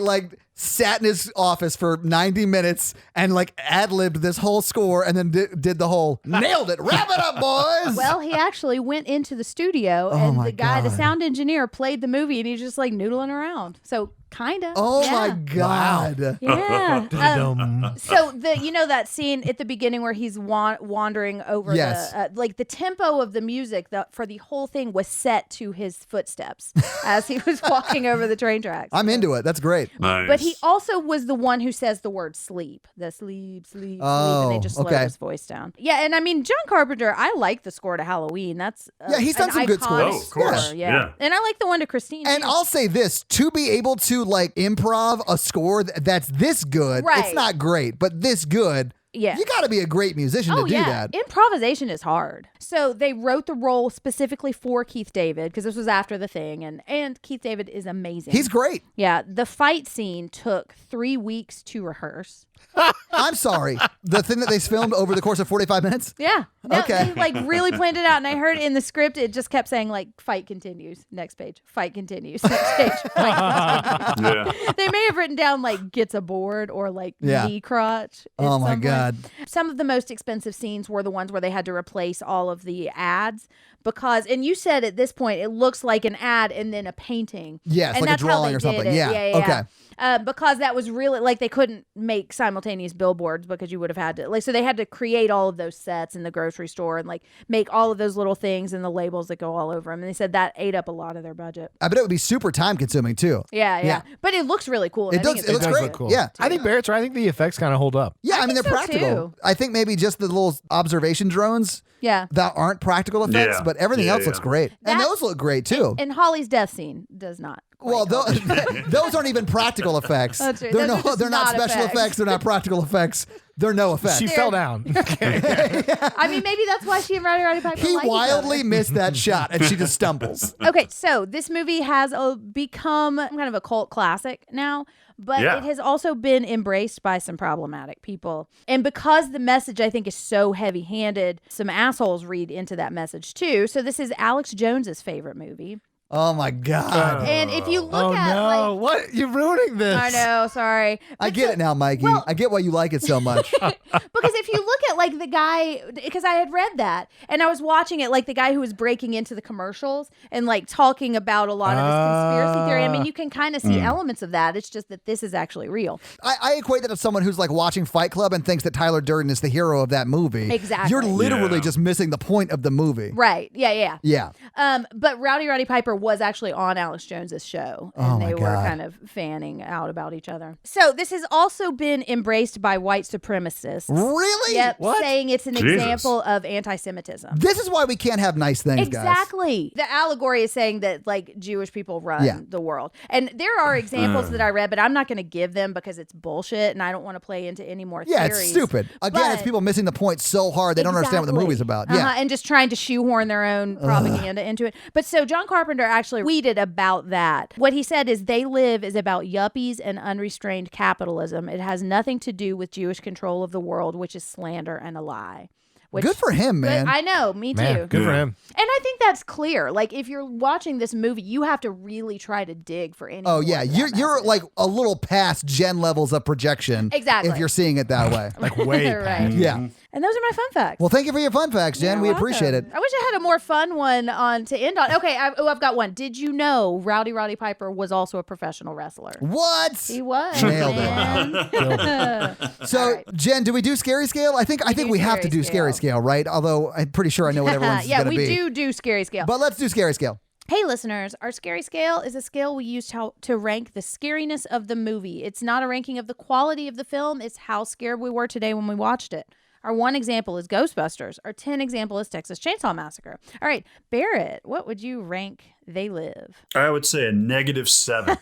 sat in his office for 90 minutes and ad-libbed this whole score and then did the whole nailed it. Wrap it up, boys. Well, he actually went into the studio Oh and my the guy, the God. sound engineer, played the movie and he's just noodling around. So kind of. Oh yeah. my God. Yeah. Dum. So that scene at the beginning where he's wandering over Yes. the tempo of the music for the whole thing was set to his footsteps as he was walking over the train tracks. I'm into it. That's great. Nice. But he also was the one who says the word sleep, the sleep, sleep, Oh, and they just slowed okay. his voice down. Yeah, and I mean John Carpenter, I like the score to Halloween. That's Yeah, he's done an some good iconic scores. Oh, of course. score, Yeah. And I like the one to Christine. And too. I'll say this, to be able to improv a score that's this good, Right. it's not great, but this good, Yeah. you got to be a great musician to do that. Improvisation is hard. So they wrote the role specifically for Keith David because this was after the thing, and Keith David is amazing. He's great. Yeah, the fight scene took 3 weeks to rehearse. I'm sorry. The thing that they filmed over the course of 45 minutes? Yeah. No, Okay. They really planned it out, and I heard in the script it just kept saying fight continues, next page, fight continues, next page, fight continues. Yeah. They may have written down gets aboard or Yeah. knee crotch. at Oh my some point. God. Some of the most expensive scenes were the ones where they had to replace all of the ads because, and you said at this point it looks like an ad and then a painting. Yes, and like a that's how drawing they or something. did it. Yeah. Okay. Because that was really they couldn't make simultaneous billboards because you would have had to so they had to create all of those sets in the grocery store and make all of those little things and the labels that go all over them. And they said that ate up a lot of their budget. I bet it would be super time consuming too. Yeah. Yeah. But it looks really cool. It and I think does- it's it looks Does great. look cool. Yeah. I think Barrett's right. I think the effects kind of hold up. Yeah, I mean, they're think so, practical. too. I think maybe just the little observation drones Yeah. that aren't practical effects, Yeah. but everything Yeah, else looks yeah. great. And That- those look great too. And Holly's death scene does not. quite Well, hold. those aren't even practical effects. That's true. They're Those are just they're not not special effects. effects. They're not practical effects. They're no effects. She fell down. I mean, maybe that's why she and Roddy Piper He like each wildly other. missed that shot, and she just stumbles. Okay, so this movie has become kind of a cult classic now, but Yeah. it has also been embraced by some problematic people. And because the message, I think, is so heavy-handed, some assholes read into that message too. So this is Alex Jones's favorite movie. Oh my God. And if you look Oh at no! like, What? You're ruining this. I know, sorry. I get it now, Mikey. well- I get why you like it so much. Because if you look at like the guy, because I had read that and I was watching it, like the guy who was breaking into the commercials and like talking about a lot of this conspiracy theory. I mean, you can kind of see elements of that. It's just that this is actually real. I equate that to someone who's like watching Fight Club and thinks that Tyler Durden is the hero of that movie. Exactly. You're literally Yeah. just missing the point of the movie. Right. Yeah. Yeah. But Roddy Piper was actually on Alex Jones's show, and Oh, my they were God. kind of fanning out about each other. So this has also been embraced by white supremacists. Really? Yep, What? saying it's an Jesus. example of anti-Semitism. This is why we can't have nice things, guys. Exactly. The allegory is saying that like Jewish people run the world. And there are examples that I read, but I'm not going to give them because it's bullshit and I don't want to play into any more Yeah, theories. it's stupid. Again, it's But- people missing the point so hard they don't understand what the movie's about. Yeah. And just trying to shoehorn their own propaganda into it. But so John Carpenter actually tweeted about that. What he said is They Live is about yuppies and unrestrained capitalism. It has nothing to do with Jewish control of the world, which is slander and a lie. Which, Good for him, man. I know, me too. Man, good for Yeah. him. And I think that's clear. Like if you're watching this movie, you have to really try to dig for any. Oh more yeah, of that you're message. like a little past Jen levels of projection. Exactly. If you're seeing it that way. Like way Right. past. Yeah. And those are my fun facts. Well, thank you for your fun facts, Jen. You're We appreciate it. welcome. I wish I had a more fun one on to end on. Okay, I've got one. Did you know Roddy Piper was also a professional wrestler? What? He was. Nailed it. man. So, All right. Jen, do we do scary scale? I think do we have to scary do scary scale, right? Although I'm pretty sure I know what everyone's yeah, going to we be. do scary scale. But let's do scary scale. Hey, listeners, our scary scale is a scale we use to rank the scariness of the movie. It's not a ranking of the quality of the film. It's how scared we were today when we watched it. Our 1 example is Ghostbusters. Our 10 example is Texas Chainsaw Massacre. All right, Barrett, what would you rank They Live? I would say a -7.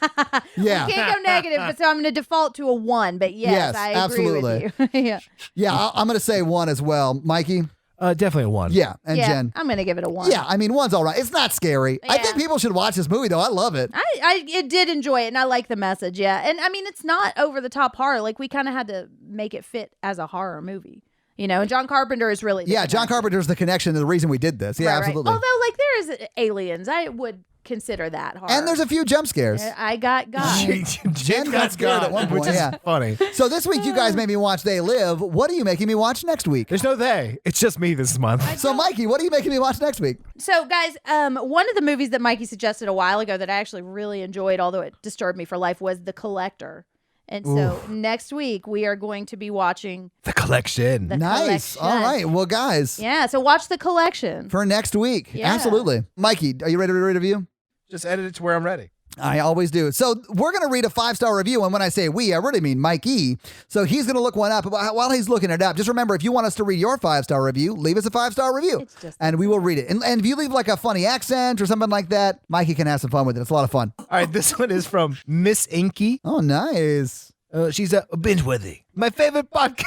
Yeah. Can't go negative, but so I'm going to default to a 1. But yes, Yes, I agree absolutely. with you. yeah. Yeah, I'm going to say 1 as well. Mikey? Definitely a 1. Yeah. And Yeah, Jen? I'm going to give it a 1. Yeah, I mean, 1's all right. It's not scary. I Yeah. think people should watch this movie, though. I love it. I did enjoy it, and I like the message, yeah. And I mean, it's not over the top horror. Like, we kind of had to make it fit as a horror movie, you know? And John Carpenter is really the Yeah, John connection. Carpenter's the connection to the reason we did this. Yeah, Right, right. absolutely. Although, like, there is aliens. I would consider that horror. And there's a few jump scares. I got God. Jen got scared at one point, which is yeah. funny. So this week, you guys made me watch They Live. What are you making me watch next week? There's no they. It's just me this month. So, Mikey, what are you making me watch next week? So, guys, one of the movies that Mikey suggested a while ago that I actually really enjoyed, although it disturbed me for life, was The Collector. And so next week we are going to be watching The Collection. The Nice. Collection. All right. Well, guys, Yeah, so watch The Collection. for next week. Yeah. Absolutely. Mikey, are you ready to read a review? Just edit it to where I'm ready. I always do. So we're going to read a 5-star review. And when I say we, I really mean Mikey. So he's going to look one up. But while he's looking it up, just remember, if you want us to read your 5-star review, leave us a 5-star review. It's just and we will read it. And if you leave like a funny accent or something like that, Mikey can have some fun with it. It's a lot of fun. All right, this one is from Miss Inky. Oh, nice. She's a binge-worthy. My favorite podcast.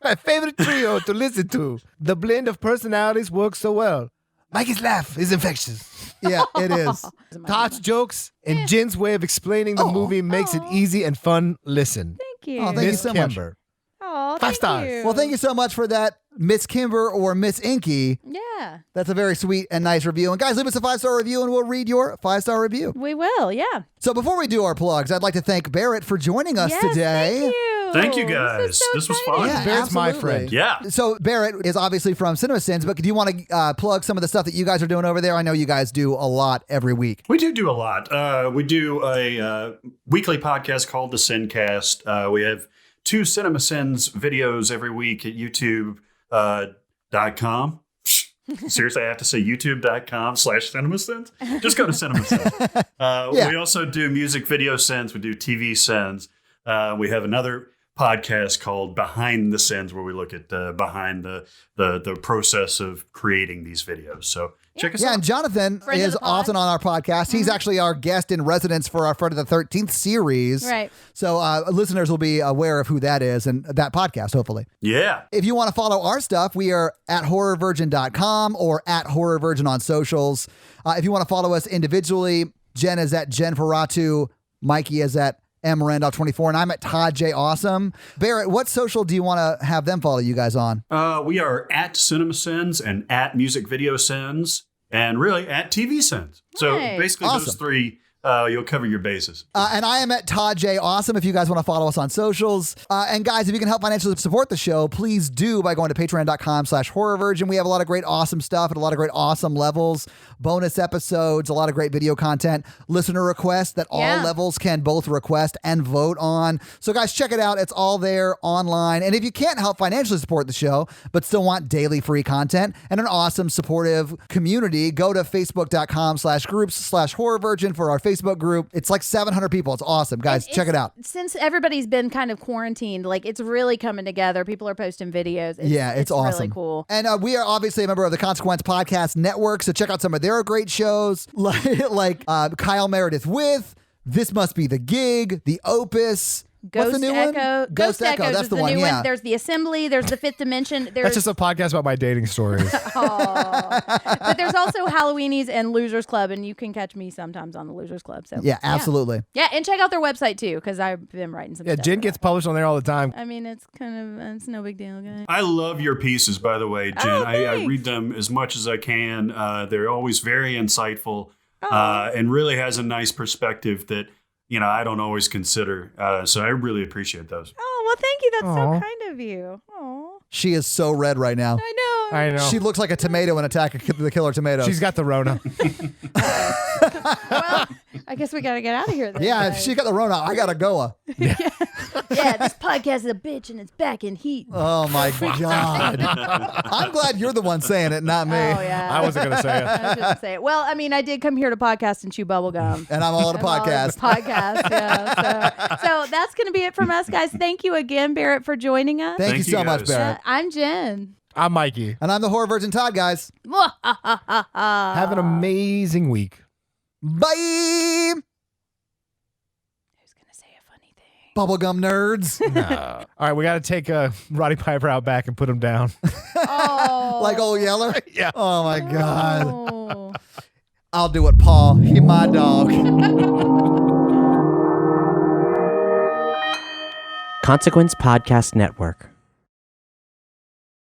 My favorite trio to listen to. The blend of personalities works so well. Mikey's laugh is infectious. Yeah, it is. Todd's jokes and Jen's way of explaining the movie makes it easy and fun. Listen. Thank you. Oh, thank you Miss so much. Kimber. Aw, 5 thank stars. you. Well, thank you so much for that, Miss Kimber or Miss Inky. Yeah, That's a very sweet and nice review. And guys, leave us a 5-star review and we'll read your 5-star review. we will. Yeah. So before we do our plugs, I'd like to thank Barrett for joining us Yes, today. Thank you. Thank you, guys. This was fun. Yeah, Barrett's my absolutely. friend. Yeah. So Barrett is obviously from Cinema Sins, but do you want to plug some of the stuff that you guys are doing over there? I know you guys do a lot every week. We do a lot. We do a weekly podcast called The Sincast. We have 2 Cinema Sins videos every week at youtube.com. Seriously, I have to say youtube.com/CinemaSins. Just go to CinemaSins. Yeah. We also do music video sins. We do TV sins. We have another podcast called Behind the Sins, where we look at behind the process of creating these videos. So check us Yeah, out. and Jonathan Friend of is the pod. often on our podcast. He's actually our guest in residence for our Friday the 13th series. Right. So listeners will be aware of who that is and that podcast, hopefully. Yeah. If you want to follow our stuff, we are at horrorvirgin.com or at horrorvirgin on socials. If you want to follow us individually, Jen is at Jen Ferratu, Mikey is at M. Randolph 24, and I'm at Todd J. Awesome. Barrett, what social do you want to have them follow you guys on? We are at Cinema Sins and at Music Video Sins. and really at TV Sense. So Nice. basically Awesome. those three, you'll cover your bases. And I am at Todd J. Awesome if you guys want to follow us on socials. And guys, if you can help financially support the show, please do by going to patreon.com/horrorvirgin. We have a lot of great awesome stuff at a lot of great awesome levels, bonus episodes, a lot of great video content, listener requests that all levels can both request and vote on. So guys, check it out. It's all there online. And if you can't help financially support the show, but still want daily free content and an awesome supportive community, go to facebook.com/groups/horrorvirgin for our Facebook group. It's like 700 people. It's awesome. Guys, check it out. Since everybody's been kind of quarantined, like it's really coming together. People are posting videos. It's awesome. Really cool. And we are obviously a member of the Consequence Podcast Network, so check out some of their great shows, like Kyle Meredith with This Must Be the Gig, The Opus. What's the new Echo. one? Ghost Echo. That's is the the one. new Yeah. one. There's the Assembly. There's the Fifth Dimension. That's just a podcast about my dating stories. But there's also Halloweenies and Losers Club, and you can catch me sometimes on the Losers Club. So Yeah, absolutely. Yeah, and check out their website too, because I've been writing some Yeah, stuff. Jen for gets that. published on there all the time. I mean, it's no big deal, guys. I love your pieces, by the way, Jen. Oh, I thanks. read them as much as I can. They're always very insightful and really has a nice perspective that, I don't always consider. So I really appreciate those. Oh, well, thank you. That's Aw. so kind of you. Oh, She is so red right now. I know. I know. She looks like a tomato in Attack of the Killer Tomatoes. She's got the Rona. Well, I guess we got to get out of here then. yeah, if guys. she got the Rona, I got to go. Yeah, this podcast is a bitch and it's back in heat. Oh my God. I'm glad you're the one saying it, not me. Oh, yeah. I wasn't going to say it. I was just gonna say it. Well, I mean, I did come here to podcast and chew bubblegum. And I'm all at a podcast. Podcast, yeah. So that's going to be it from us, guys. Thank you again, Barrett, for joining us. Thank you so much, guys. Barrett. I'm Jen. I'm Mikey. And I'm the Horror Virgin Todd, guys. Have an amazing week. Bye. Who's going to say a funny thing? Bubblegum nerds. All right, we got to take Roddy Piper out back and put him down. Oh. Like old Yeller? Yeah. Oh my God. Oh. I'll do it, Paul. He my dog. Consequence Podcast Network.